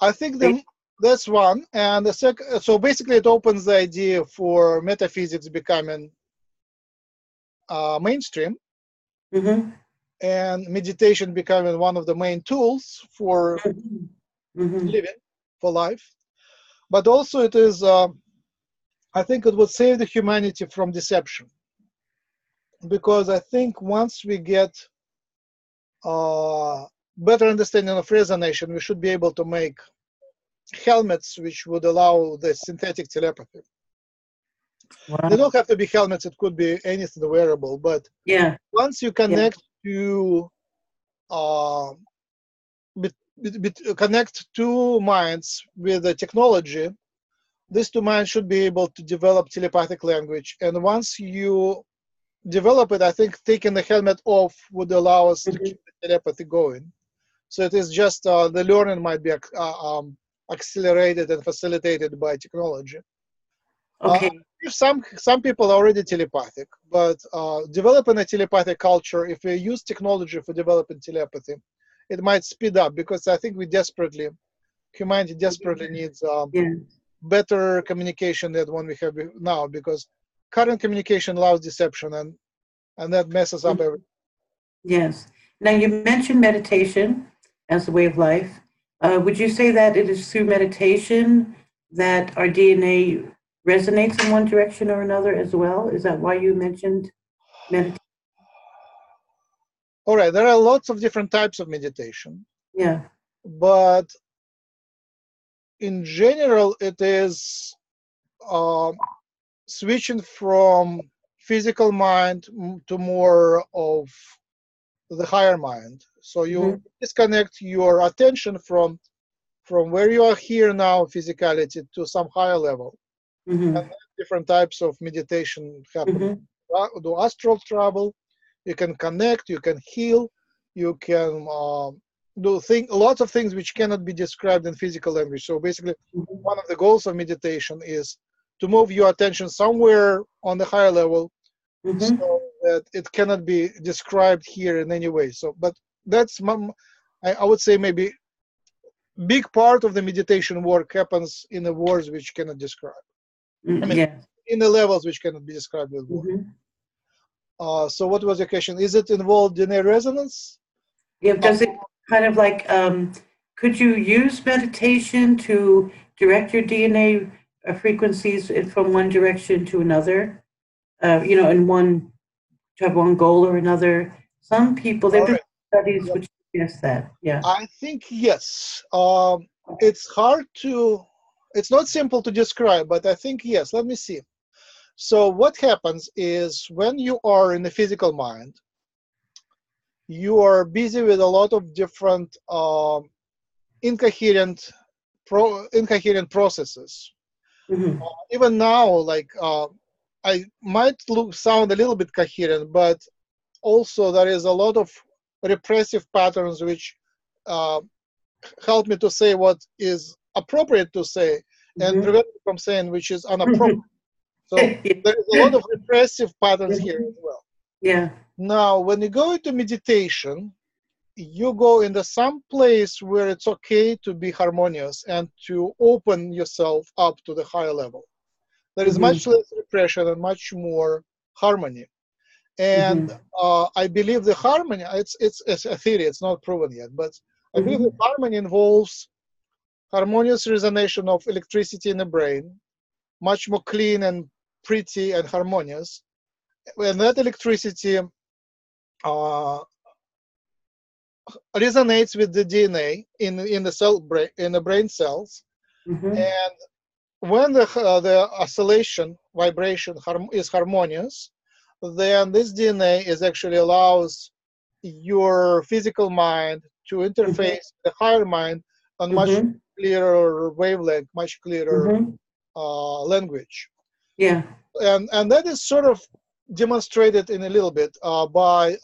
I think that's one. And the second, so basically it opens the idea for metaphysics becoming mainstream, and meditation becoming one of the main tools for living, for life. But also it is, I think it would save the humanity from deception. Because I think once we get better understanding of resonance, we should be able to make helmets which would allow the synthetic telepathy. They don't have to be helmets, it could be anything wearable, but once you connect to connect two minds with the technology, these two minds should be able to develop telepathic language. And once you develop it, I think taking the helmet off would allow us to keep the telepathy going. So it is just the learning might be accelerated and facilitated by technology. Some people are already telepathic, but developing a telepathic culture, if we use technology for developing telepathy, it might speed up, because I think humanity desperately needs better communication than one we have now, because current communication allows deception, and that messes up everything. Yes. Now you mentioned meditation as a way of life. Would you say that it is through meditation that our DNA resonates in one direction or another as well? Is that why you mentioned meditation? All right, there are lots of different types of meditation. But in general, it is switching from physical mind to more of the higher mind. So you disconnect your attention from where you are here now, physicality, to some higher level. Mm-hmm. And different types of meditation happen. Do astral travel, you can connect, you can heal, you can do lots of things which cannot be described in physical language. So basically, one of the goals of meditation is to move your attention somewhere on the higher level, so that it cannot be described here in any way. So, but that's I would say maybe big part of the meditation work happens in the words which cannot describe. I mean, in the levels which cannot be described with words. So what was your question? Is it involved in a resonance? Yeah, does it kind of like, could you use meditation to direct your DNA frequencies from one direction to another? You know, to have one goal or another. Some people, there have been studies which suggest that. Yeah. I think yes. It's hard to, it's not simple to describe, but I think yes. Let me see. So what happens is when you are in the physical mind, you are busy with a lot of different incoherent processes. Even now, like I might sound a little bit coherent, but also there is a lot of repressive patterns which help me to say what is appropriate to say and prevent me from saying which is inappropriate. So there is a lot of repressive patterns here as well. Yeah. Now, when you go into meditation, you go into some place where it's okay to be harmonious and to open yourself up to the higher level. There is much less repression and much more harmony. And I believe the harmony, it's a theory, it's not proven yet, but I believe the harmony involves harmonious resonation of electricity in the brain, much more clean and pretty and harmonious. And that electricity resonates with the DNA in the brain cells. And when the oscillation, vibration is harmonious, then this DNA is actually allows your physical mind to interface with the higher mind on much clearer wavelength, much clearer language. Yeah. And that is sort of demonstrated in a little bit by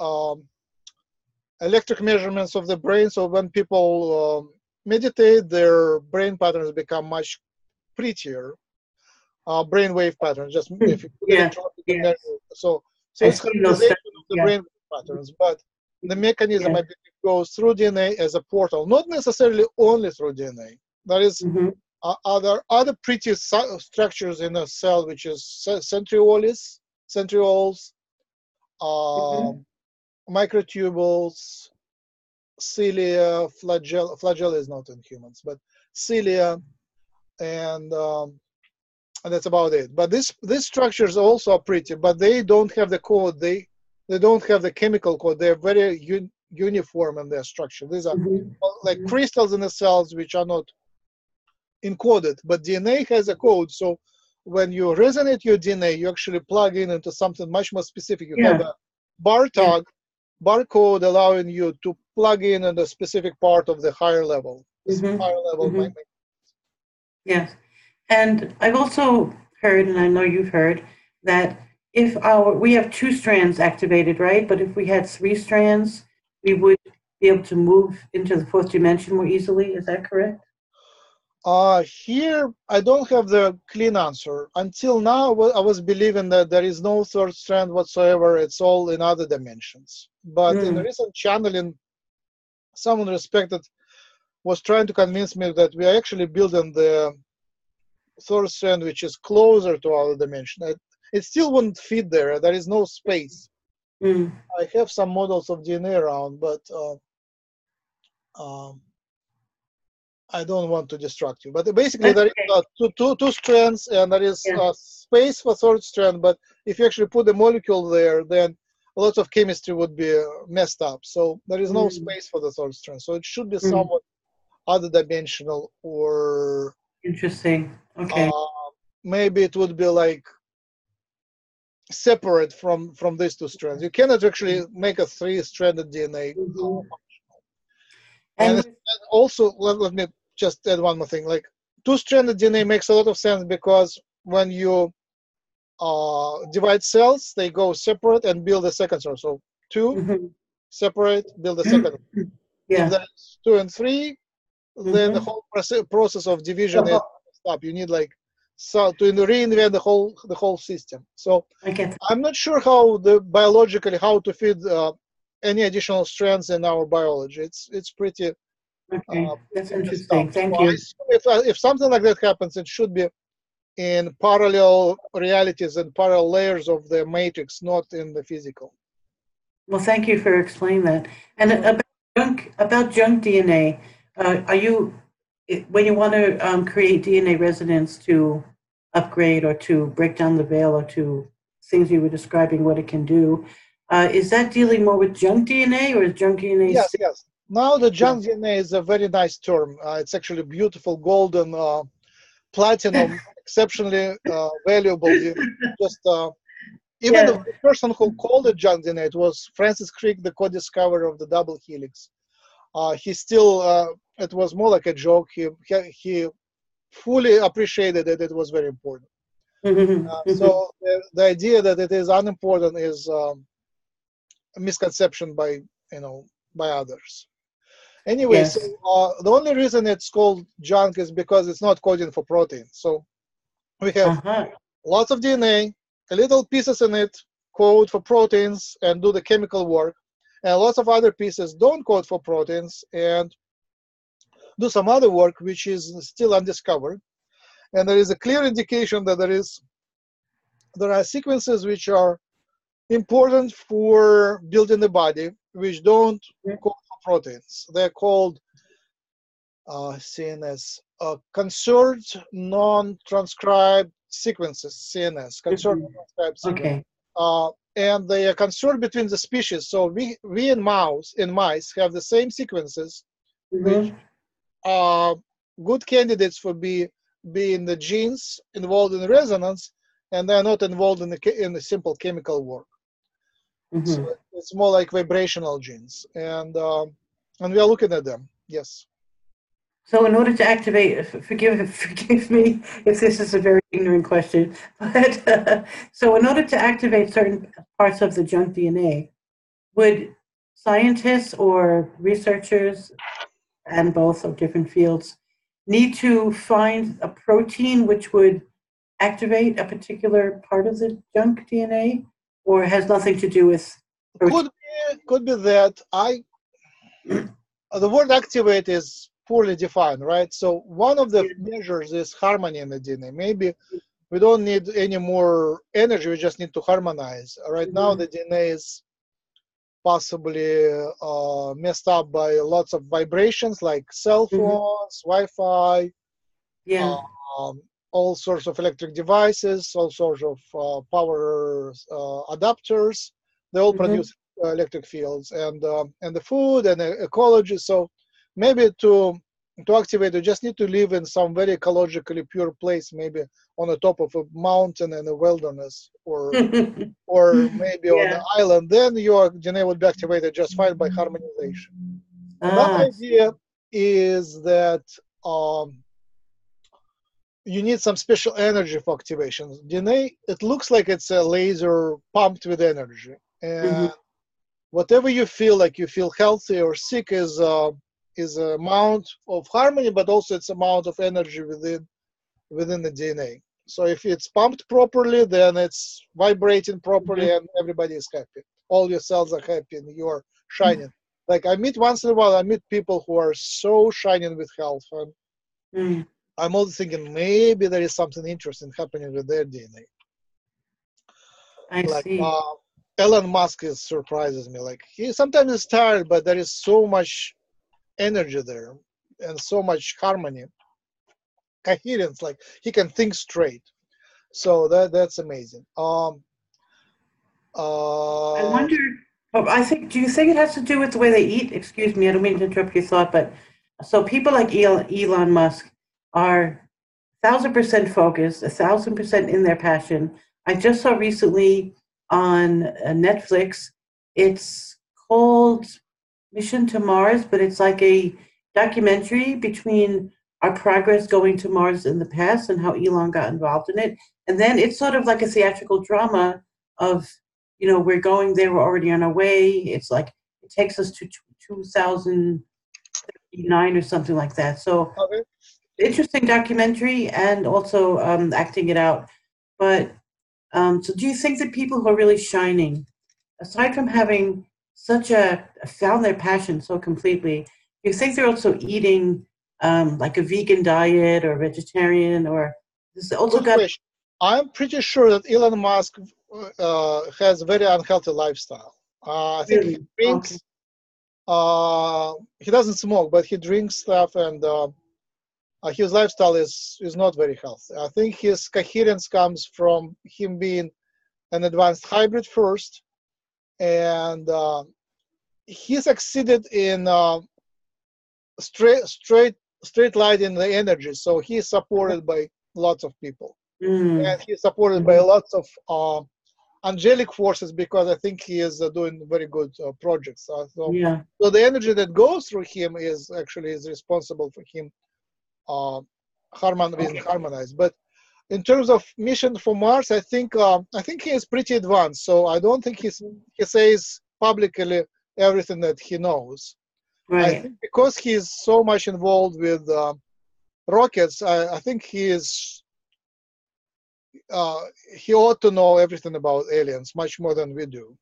electric measurements of the brain. So when people meditate, their brain patterns become much prettier. Brainwave patterns, just if you put electronic so it's harmonization of the brain patterns, but the mechanism I believe goes through DNA as a portal, not necessarily only through DNA. There is other pretty structures in a cell, which is centrioles, microtubules, cilia, flagella is not in humans, but cilia, and that's about it. But these structures also are pretty, but they don't have the code. They don't have the chemical code. They're very uniform in their structure. These are like crystals in the cells which are not encoded, but DNA has a code. So when you resonate your DNA, you actually plug into something much more specific. You have a barcode allowing you to plug in a specific part of the higher level. Higher level. Yes. And I've also heard, and I know you've heard, that if we have 2 strands activated, right? But if we had 3 strands, we would be able to move into the 4th dimension more easily. Is that correct? Here, I don't have the clean answer. Until now, I was believing that there is no 3rd strand whatsoever. It's all in other dimensions. But in the recent channeling, someone respected was trying to convince me that we are actually building the 3rd strand, which is closer to our dimension. It still wouldn't fit there. There is no space. I have some models of DNA around, but I don't want to distract you. But basically, there is two strands, and there is space for 3rd strand. But if you actually put the molecule there, then a lot of chemistry would be messed up. So there is no space for the 3rd strand. So it should be somewhat other dimensional, or interesting. Okay. Maybe it would be like separate from these 2 strands. You cannot actually make a 3-stranded DNA functional. And also, let me just add one more thing. Like 2-stranded DNA makes a lot of sense because when you divide cells, they go separate and build a second cell. So two, separate, build a second. If Yeah. that's 2 and 3, then the Mhm. whole process of division is stopped. You need like so to reinvent the whole system. So I get that. I'm not sure how the biologically how to fit any additional strands in our biology. It's pretty Okay, that's messed up. interesting. So Thank I you. assume if something like that happens, it should be in parallel realities and parallel layers of the matrix, not in the physical. Well, thank you for explaining that. And about junk DNA, are you when you want to create DNA resonance to upgrade or to break down the veil or to things you were describing what it can do, is that dealing more with junk DNA or is junk DNA? Yes, yes. Now the junk DNA is a very nice term. It's actually beautiful, golden, platinum, exceptionally valuable. Just even the person who called it junk DNA, it was Francis Crick, the co-discoverer of the double helix. He still, it was more like a joke. He fully appreciated that it was very important. So the idea that it is unimportant is a misconception by by others. Anyway, Yes. so the only reason it's called junk is because it's not coding for protein. So we have lots of DNA, little pieces in it code for proteins and do the chemical work, and lots of other pieces don't code for proteins and do some other work which is still undiscovered. And there is a clear indication that there are sequences which are important for building the body, which don't code for proteins. They're called CNS, conserved non-transcribed sequences, CNS, conserved non-transcribed sequences. And they are conserved between the species. So we in mice have the same sequences, which are good candidates for being the genes involved in resonance, and they're not involved in the simple chemical work. So it's more like vibrational genes, and we are looking at them. Yes. So in order to activate, forgive me if this is a very ignorant question, but so in order to activate certain parts of the junk DNA, would scientists or researchers, and both of different fields, need to find a protein which would activate a particular part of the junk DNA, or has nothing to do with protein? Could be that the word activate is poorly defined, right? So one of the measures is harmony in the DNA. Maybe we don't need any more energy, we just need to harmonize. Right now the DNA is possibly messed up by lots of vibrations like cell phones, Wi-Fi, all sorts of electric devices, all sorts of power adapters. They all produce electric fields, and the food and the ecology. So maybe to activate, you just need to live in some very ecologically pure place, maybe on the top of a mountain in a wilderness, or maybe on an island. Then your DNA would be activated just fine by harmonization. Another idea is that you need some special energy for activation. DNA, it looks like it's a laser pumped with energy, and whatever you feel healthy or sick is an amount of harmony, but also it's amount of energy within the DNA. So if it's pumped properly, then it's vibrating properly, and everybody is happy. All your cells are happy, and you're shining. Like once in a while, I meet people who are so shining with health, and I'm also thinking maybe there is something interesting happening with their DNA. I see. Elon Musk surprises me. Like he sometimes is tired, but there is so much energy there and so much harmony, coherence. Like he can think straight. So that's amazing. I wonder. Do you think it has to do with the way they eat? Excuse me, I don't mean to interrupt your thought, but so people like Elon Musk are 1,000% focused, 1,000% in their passion. I just saw recently on Netflix. It's called Mission to Mars, but it's like a documentary between our progress going to Mars in the past and how Elon got involved in it. And then it's sort of like a theatrical drama of, we're going there, we're already on our way. It's like it takes us to 2009 or something like that. So Okay. interesting documentary and also acting it out. But so do you think that people who are really shining, aside from having found their passion so completely, do you think they're also eating like a vegan diet or vegetarian, or this also Good got? question. I'm pretty sure that Elon Musk has a very unhealthy lifestyle. I think he Really? Okay. drinks. He doesn't smoke, but he drinks stuff, and his lifestyle is not very healthy. I think his coherence comes from him being an advanced hybrid first, and he succeeded in straight lighting the energy. So he's supported by lots of people, and he's supported by lots of angelic forces, because I think he is doing very good projects. So the energy that goes through him is responsible for him being harmonized. But in terms of mission for Mars, I think he is pretty advanced. So I don't think he says publicly everything that he knows. Right. I think because he is so much involved with rockets, I think he ought to know everything about aliens, much more than we do.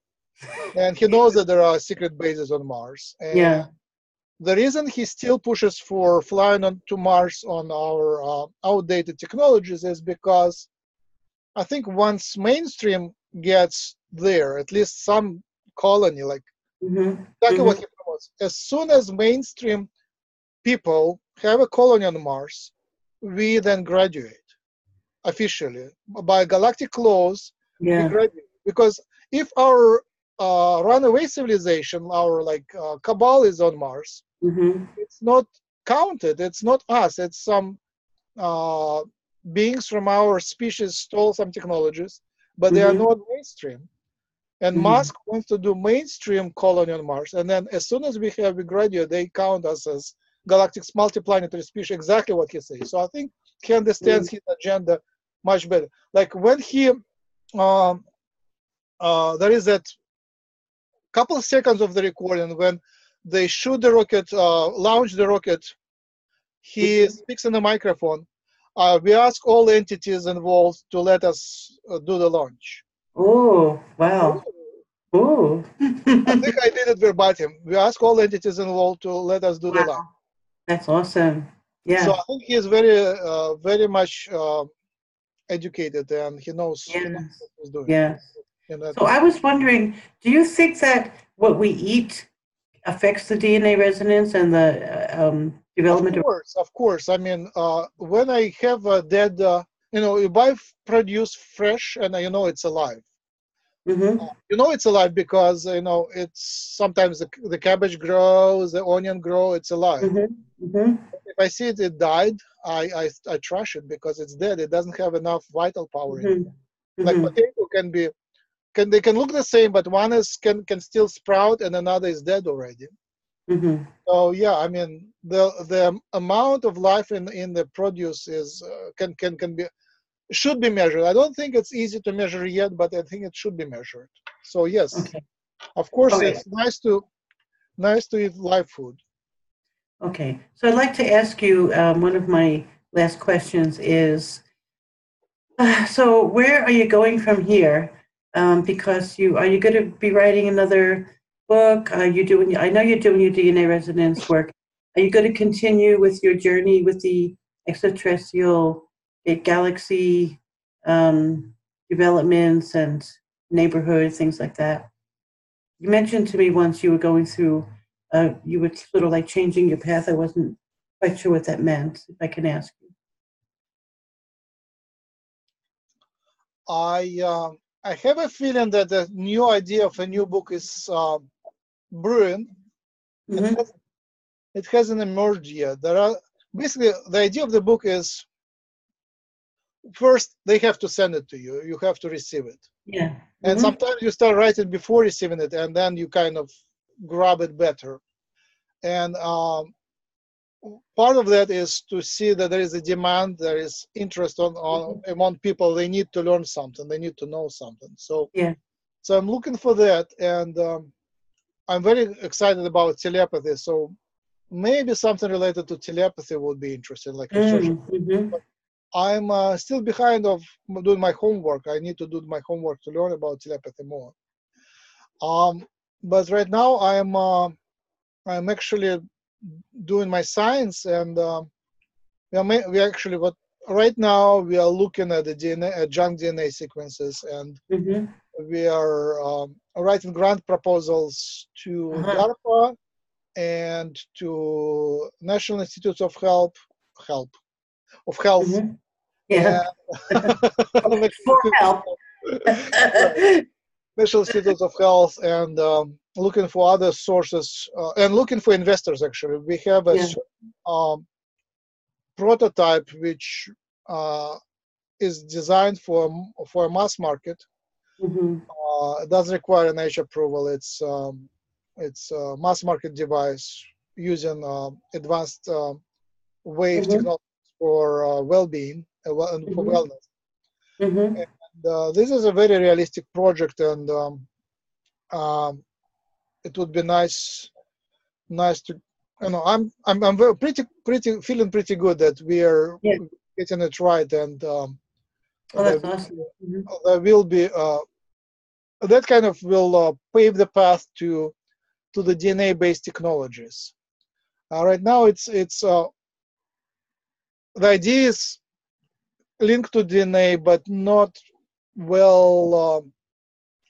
And he knows that there are secret bases on Mars. And the reason he still pushes for flying to Mars on our outdated technologies is because I think once mainstream gets there, at least some colony, like exactly what he promotes, as soon as mainstream people have a colony on Mars, we then graduate officially by galactic laws. We graduate, because if our runaway civilization, our cabal is on Mars, it's not counted. It's not us. It's some beings from our species stole some technologies, but they are not mainstream. And Musk wants to do mainstream colony on Mars, and then as soon as we graduate, they count us as galactic multiplanetary species. Exactly what he says. So I think he understands his agenda much better. Like when he, there is that couple of seconds of the recording when they shoot the rocket, launch the rocket. He speaks in the microphone. We ask all entities involved to let us do the launch. Oh, wow. Oh. I think I did it verbatim. We ask all entities involved to let us do the launch. That's awesome. Yeah. So I think he is very much educated, and he knows what he's doing. Yes. So I was wondering, do you think that what we eat affects the DNA resonance and the development? Of course. I mean, when I have a dead, you buy produce fresh, and you know it's alive. You know it's alive because it's sometimes the cabbage grows, the onion grow, it's alive. If I see it died, I trash it because it's dead. It doesn't have enough vital power in it. Like potato they can look the same, but one can still sprout and another is dead already. So yeah, I mean the amount of life in the produce is should be measured. I don't think it's easy to measure yet, but I think it should be measured. So yes, of course it's nice to eat live food. Okay, so I'd like to ask you, one of my last questions is, so where are you going from here? Because are you going to be writing another book? I know you're doing your DNA resonance work. Are you going to continue with your journey with the extraterrestrial galaxy developments and neighborhood, things like that? You mentioned to me once you were going through, you were sort of like changing your path. I wasn't quite sure what that meant, if I can ask you. I have a feeling that the new idea of a new book is brewing. It hasn't emerged yet. Basically, the idea of the book is, first they have to send it to you. You have to receive it. Yeah. And sometimes you start writing before receiving it, and then you kind of grab it better. And part of that is to see that there is a demand, there is interest among people. They need to learn something, they need to know something. So, Yeah. so I'm looking for that, and I'm very excited about telepathy. So maybe something related to telepathy would be interesting, like research. I'm still behind of doing my homework. I need to do my homework to learn about telepathy more. But right now I'm actually doing my science, and we actually right now we are looking at the DNA, junk DNA sequences, and we are writing grant proposals to DARPA and to National Institutes of Health. Yeah. For help. National Institutes of Health, and looking for other sources and looking for investors. Actually, we have a prototype which is designed for a mass market. It doesn't require NIH approval. It's a mass market device using advanced wave technology for well-being and for wellness. And this is a very realistic project, and it would be nice to, I'm very feeling pretty good that we are getting it right, and that's awesome. there will be that kind of will pave the path to the DNA-based technologies. Right now, it's the idea is linked to DNA, but not well,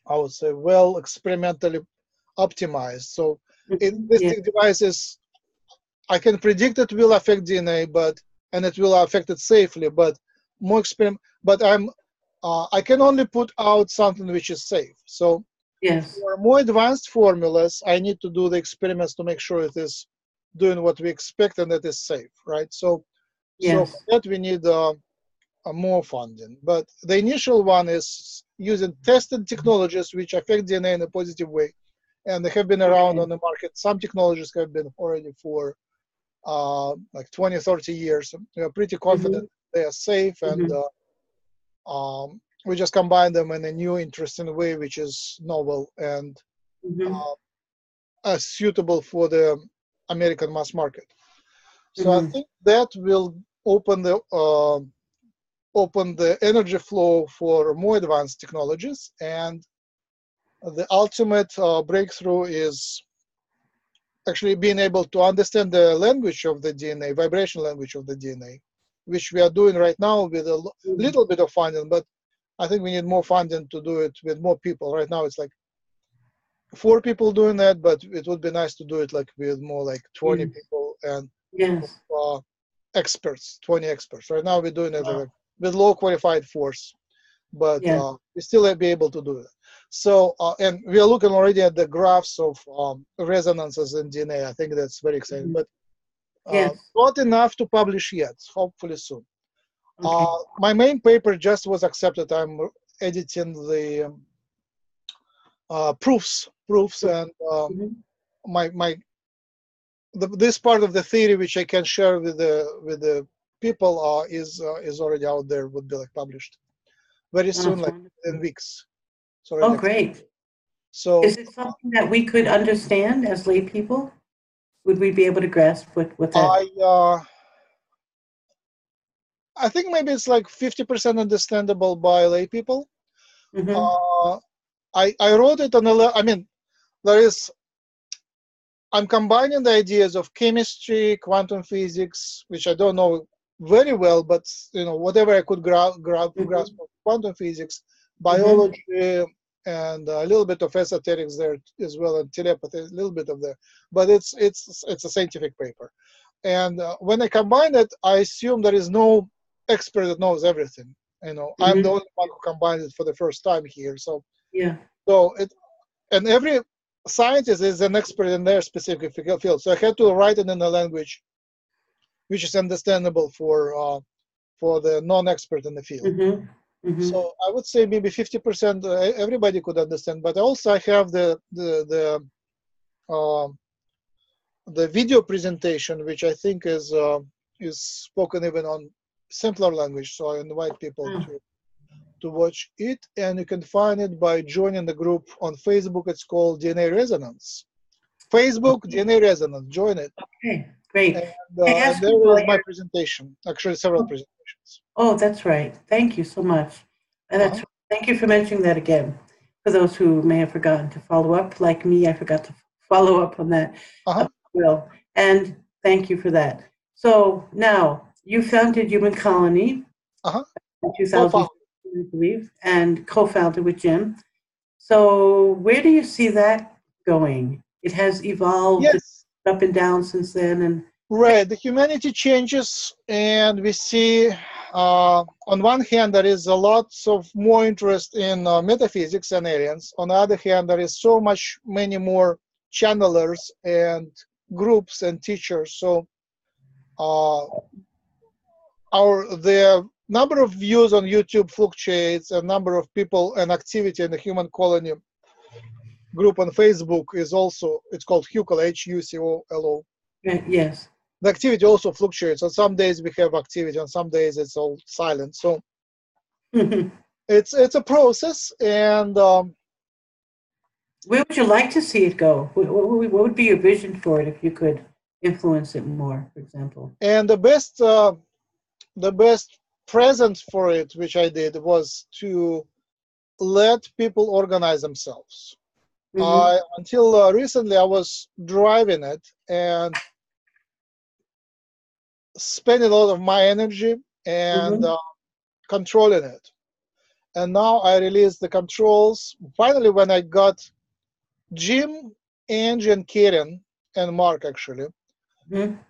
I would say, well experimentally optimized. So in this devices, I can predict it will affect DNA, and it will affect it safely. But more experiment. But I can only put out something which is safe. So for more advanced formulas, I need to do the experiments to make sure it is doing what we expect and that is safe, right? So for that we need more funding. But the initial one is using tested technologies which affect DNA in a positive way, and they have been around on the market. Some technologies have been already for like 20, 30 years. We are pretty confident they are safe, and we just combine them in a new, interesting way, which is novel and suitable for the American mass market. So I think that will open the energy flow for more advanced technologies, and the ultimate breakthrough is actually being able to understand the language of the DNA, vibration language of the DNA, which we are doing right now with a little bit of funding, but I think we need more funding to do it with more people. Right now it's like 4 people doing that, but it would be nice to do it like with more like 20 people and experts, 20 experts. Right now we're doing it with low qualified force, but we still be able to do it. So, and we are looking already at the graphs of resonances in DNA. I think that's very exciting, but not enough to publish yet, hopefully soon. My main paper just was accepted. I'm editing the proofs, and this part of the theory which I can share with the people is already out there, would be like published very soon, like in weeks. Great. So is it something that we could understand as lay people? Would we be able to grasp what that? I think maybe it's like 50% understandable by lay people. I wrote it on I mean, I'm combining the ideas of chemistry, quantum physics, which I don't know very well, but whatever I could grasp of quantum physics, biology, and a little bit of esoterics there as well, and telepathy, a little bit of there. But it's a scientific paper, and when I combine it, I assume there is no expert that knows everything. I'm the only one who combined it for the first time here. So and every scientist is an expert in their specific field. So I had to write it in a language which is understandable for the non-expert in the field. So I would say maybe 50% everybody could understand. But also I have the video presentation, which I think is spoken even on simpler language. So I invite people to watch it, and you can find it by joining the group on Facebook. It's called DNA Resonance. Facebook DNA Resonance. Join it. Okay, great. And there is my presentation. Actually, several presentations. Oh, that's right. Thank you so much. And that's thank you for mentioning that again. For those who may have forgotten to follow up, like me, I forgot to follow up on that. Will, and thank you for that. So now you founded Human Colony in 2000, I believe, and co-founded with Jim. So where do you see that going? It has evolved up and down since then, and right. The humanity changes, and we see on one hand there is a lot of more interest in metaphysics and aliens. On the other hand, there is so many more channelers and groups and teachers. So the number of views on YouTube fluctuates, and number of people and activity in the Human Colony group on Facebook is also, it's called Hucolo, Hucolo. Yes. The activity also fluctuates. On some days we have activity, on some days it's all silent. So it's a process. And where would you like to see it go? What would be your vision for it if you could influence it more, for example? And the best present for it, which I did, was to let people organize themselves. Until recently, I was driving it and spending a lot of my energy and controlling it. And now I released the controls. Finally, when I got Jim, Angie, and Karen, and Mark actually,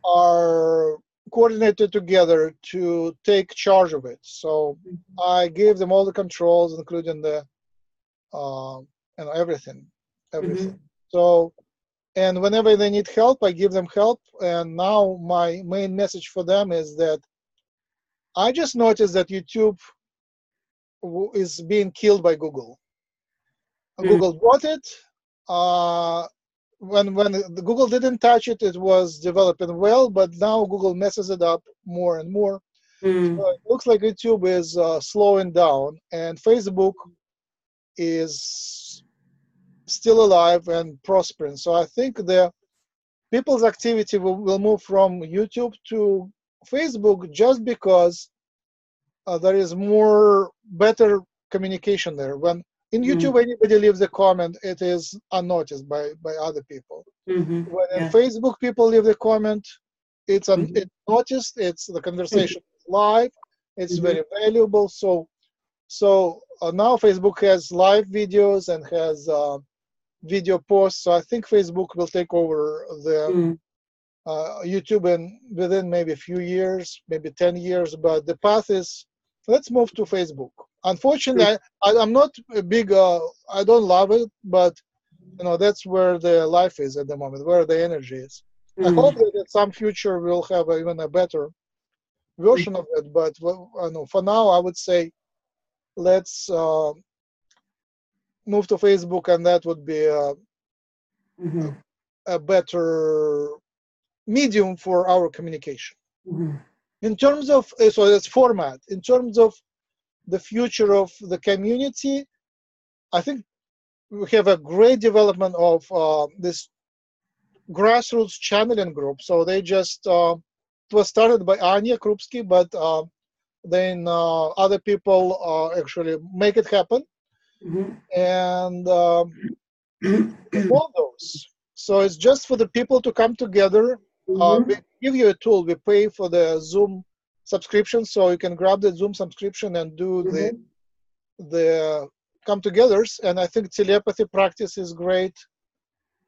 are coordinated together to take charge of it. So I gave them all the controls, including the everything. So, and whenever they need help, I give them help. And now my main message for them is that I just noticed that YouTube is being killed by Google. Google bought it. When the Google didn't touch it, it was developing well, but now Google messes it up more and more. So it looks like YouTube is slowing down, and Facebook is still alive and prospering. So I think the people's activity will move from YouTube to Facebook just because there is better communication there. When in YouTube anybody leaves a comment, it is unnoticed by other people. When in Facebook people leave the comment, it's noticed. It's the conversation is live. It's very valuable. So now Facebook has live videos and has video posts. So I think Facebook will take over the YouTube within maybe a few years, maybe 10 years. But the path is, let's move to Facebook. Unfortunately, I'm not a big, I don't love it, but that's where the life is at the moment, where the energy is. I hope that in some future we'll have even a better version of it. But for now, I would say let's move to Facebook, and that would be a better medium for our communication. In terms of, so that's format. In terms of the future of the community, I think we have a great development of this grassroots channeling group. So they just, it was started by Anya Krupski, but then other people actually make it happen. And all those. So it's just for the people to come together. We give you a tool. We pay for the Zoom subscription, so you can grab the Zoom subscription and do the come-togethers. And I think telepathy practice is great,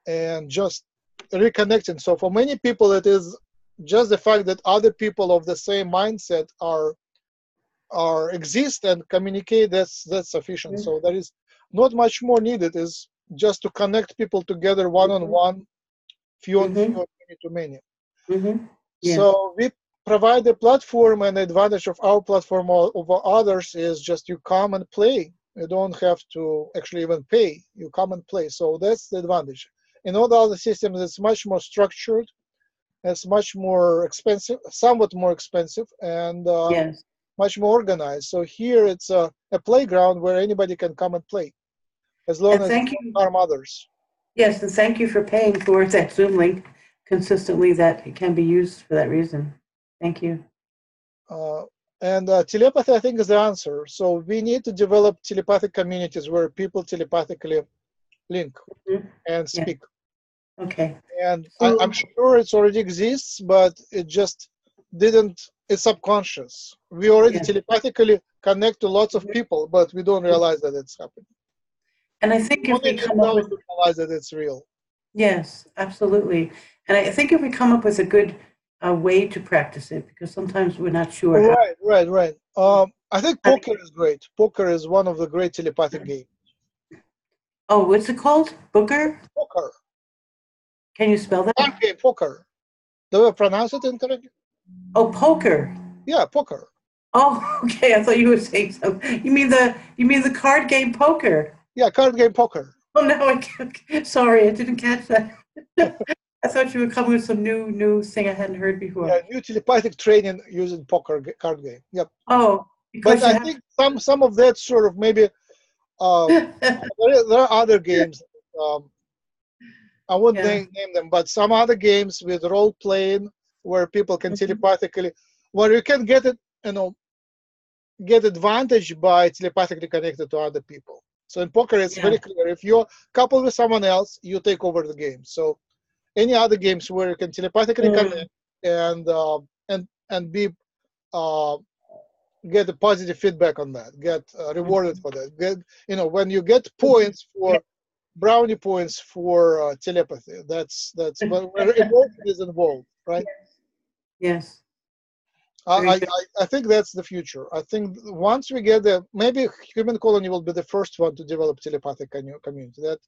and just reconnecting. So for many people, it is just the fact that other people of the same mindset exist and communicate. That's sufficient. So there is not much more needed. Is just to connect people together one-on-one, few on few, many to many. So we provide a platform, and the advantage of our platform over others is just you come and play. You don't have to actually even pay. You come and play. So that's the advantage. In all the other systems, it's much more structured. It's much more expensive, somewhat more expensive, and Yes. much more organized. So here it's a playground where anybody can come and play, as long And as they thank don't you. harm others. Yes, and thank you for paying for that Zoom link consistently that it can be used for that reason. Thank you. Uh, and telepathy, I think, is the answer. So we need to develop telepathic communities where people telepathically link Mhm. and Yeah. speak. Okay. And So, I'm sure it already exists, but it just didn't, it's subconscious. We already yeah. telepathically connect to lots of people, but we don't realize that it's happening. And I We think if only we need come up those with, to realize that it's real. yes, absolutely. And I think if we come up with a good way to practice it, because sometimes we're not sure how. Right. I think poker is great. Poker is one of the great telepathic games. Oh, what's it called? Booker? Poker. Can you spell that? Card game, poker. Do I pronounce it incorrectly? Oh, poker. Yeah, poker. Oh, okay. I thought you were saying something. You mean the card game poker? Yeah, card game poker. Oh no, I can't. Sorry, I didn't catch that. I thought you were coming with some new thing I hadn't heard before. Yeah, new telepathic training using poker card game. Yep. Oh, But because you I have. think some of that sort of maybe there are other games. I won't Yeah. name them, but some other games with role playing where people can telepathically, where you can get it, get advantage by telepathically connected to other people. So in poker, it's Yeah. very clear. If you're coupled with someone else, you take over the game. So any other games where you can telepathically connect and be get a positive feedback on that, get rewarded for that. When you get points for brownie points for telepathy, that's where emotion is involved, right? Yes. Very I, good. I I think that's the future. I think once we get there, maybe human colony will be the first one to develop telepathic community. That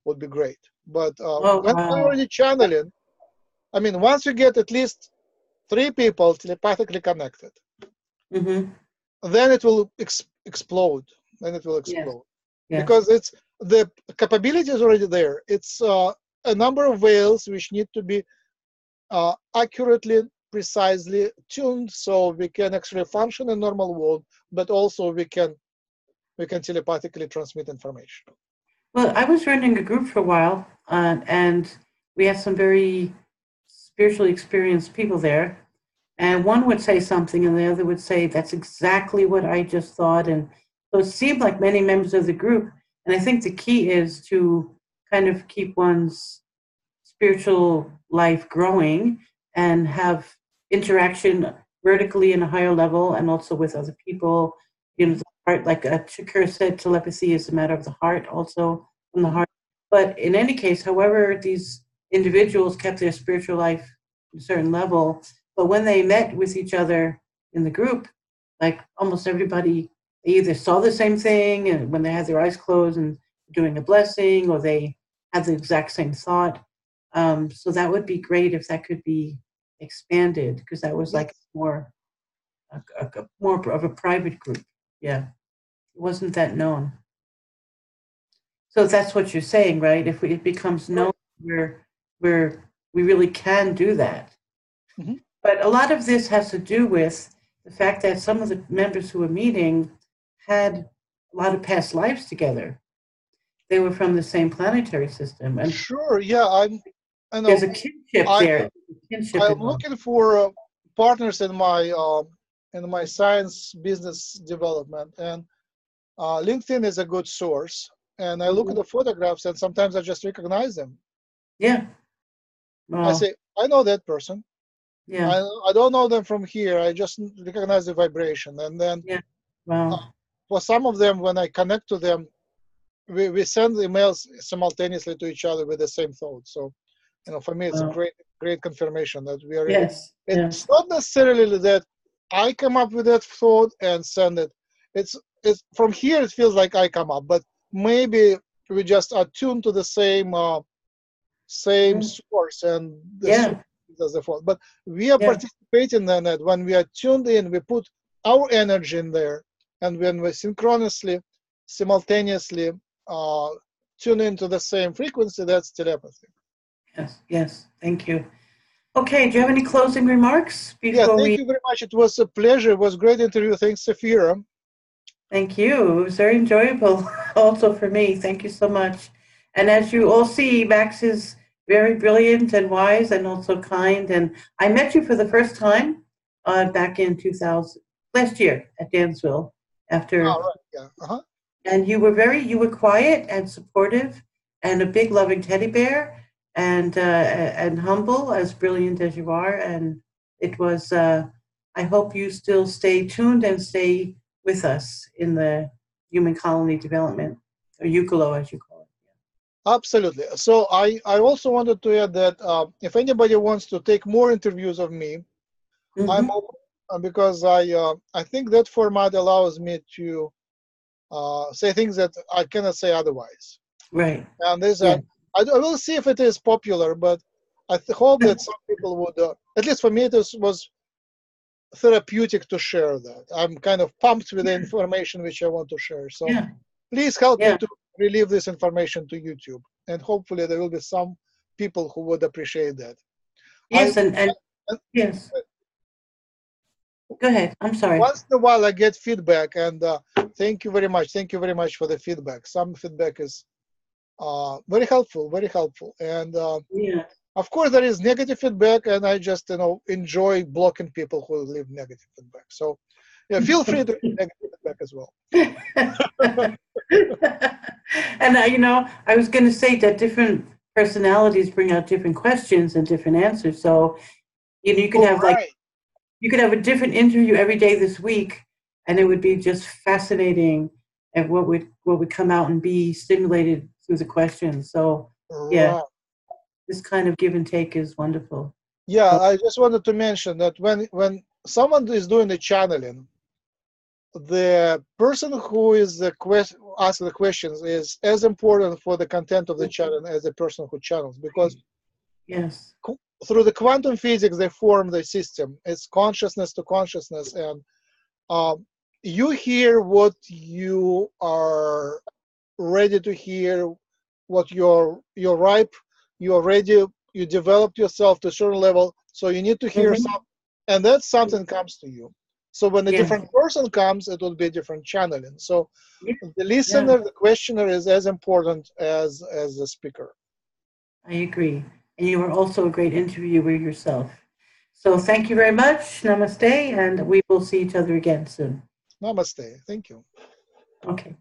would be great. But Oh when we're wow. already channeling, I mean, once we get at least 3 people telepathically connected, Mm-hmm. then it will explode. Then it will Yes. explode Yes. because it's the capability is already there. It's a number of veils which need to be accurately, precisely tuned so we can actually function in normal world, but also we can telepathically transmit information. Well, I was running a group for a while, and we had some very spiritually experienced people there. And one would say something, and the other would say, "That's exactly what I just thought." And so it seemed like many members of the group. And I think the key is to kind of keep one's spiritual life growing and have interaction vertically in a higher level and also with other people. The heart, like Shakur said, telepathy is a matter of the heart, also from the heart. But in any case, however, these individuals kept their spiritual life at a certain level, but when they met with each other in the group, like almost everybody, they either saw the same thing and when they had their eyes closed and doing a blessing, or they had the exact same thought. So that would be great if that could be expanded, because that was like Yes. more of a private group. Yeah, it wasn't that known. So that's what you're saying, right? If it becomes known, where we really can do that. Mm-hmm. But a lot of this has to do with the fact that some of the members who were meeting had a lot of past lives together. They were from the same planetary system, and Sure. Yeah. I there's know. a kinship I there. Kinship I'm involved. looking for partners in my science business development, and LinkedIn is a good source. And I look at Mhm. the photographs, and sometimes I just recognize them. Yeah. I Well, say, I know that person. yeah. I don't know them from here. I just recognize the vibration. And then Yeah. uh, Well, for some of them, when I connect to them, we send emails simultaneously to each other with the same thought. So, for me, it's a well. great confirmation that we are in. Yes. It's Yes. not necessarily that I come up with that thought and send it. It's from here. It feels like I come up, but maybe we just are tuned to the same Mhm. source, and the source Yeah. is the fault. But we are Yeah. participating in it. When we are tuned in, we put our energy in there, and when we synchronously, simultaneously uh, tune into the same frequency, that's telepathy. Yes. Yes. Thank you. Okay, do you have any closing remarks Yeah, before thank we? you very much. It was a pleasure. It was a great interview. Thanks, Sephira. Thank you. It was very enjoyable also for me. Thank you so much. And as you all see, Max is very brilliant and wise and also kind. And I met you for the first time back in 2000, last year at Dansville All after, right. Yeah. Uh-huh. and you were quiet and supportive and a big loving teddy bear and humble, as brilliant as you are. And it was, I hope you still stay tuned and stay with us in the human colony development, or Hucolo as you call Absolutely. So I also wanted to add that if anybody wants to take more interviews of me, it. I'm open because I think that format allows me to say things that I cannot say otherwise. Right. And this Yeah. I will see if it is popular, but I hope that some people would. At least for me, was therapeutic to share that. I'm kind of pumped with the information which I want to share. So Yeah. please help me Yeah. to relieve this information to YouTube, and hopefully there will be some people who would appreciate that. I Yes. And yes. Go ahead. I'm sorry. once in a while I get feedback, and thank you very much. Thank you very much for the feedback. Some feedback is very helpful, very helpful. And Yeah. of course, there is negative feedback, and I just enjoy blocking people who leave negative feedback. So yeah, feel free to leave negative feedback as well. And I was going to say that different personalities bring out different questions and different answers. So you could All have right. you could have a different interview every day this week, and it would be just fascinating at what would come out and be stimulated through the questions. So yeah, Right. this kind of give and take is wonderful. Yeah, So I just wanted to mention that when someone is doing the channeling, the person who is asking the questions is as important for the content of the channel as the person who channels, because yes, through the quantum physics they form the system. It's consciousness to consciousness, and you hear what you are ready to hear, what you're ripe, you're ready, you developed yourself to a certain level, so you need to hear hmm something, and that something comes to you. So when a yes, different person comes, it will be a different channeling. So yeah, the yeah. listener, the questioner is as important as the speaker. I agree. And you are also a great interviewer yourself. So thank you very much. Namaste, and we will see each other again soon. Namaste. Thank you. Okay.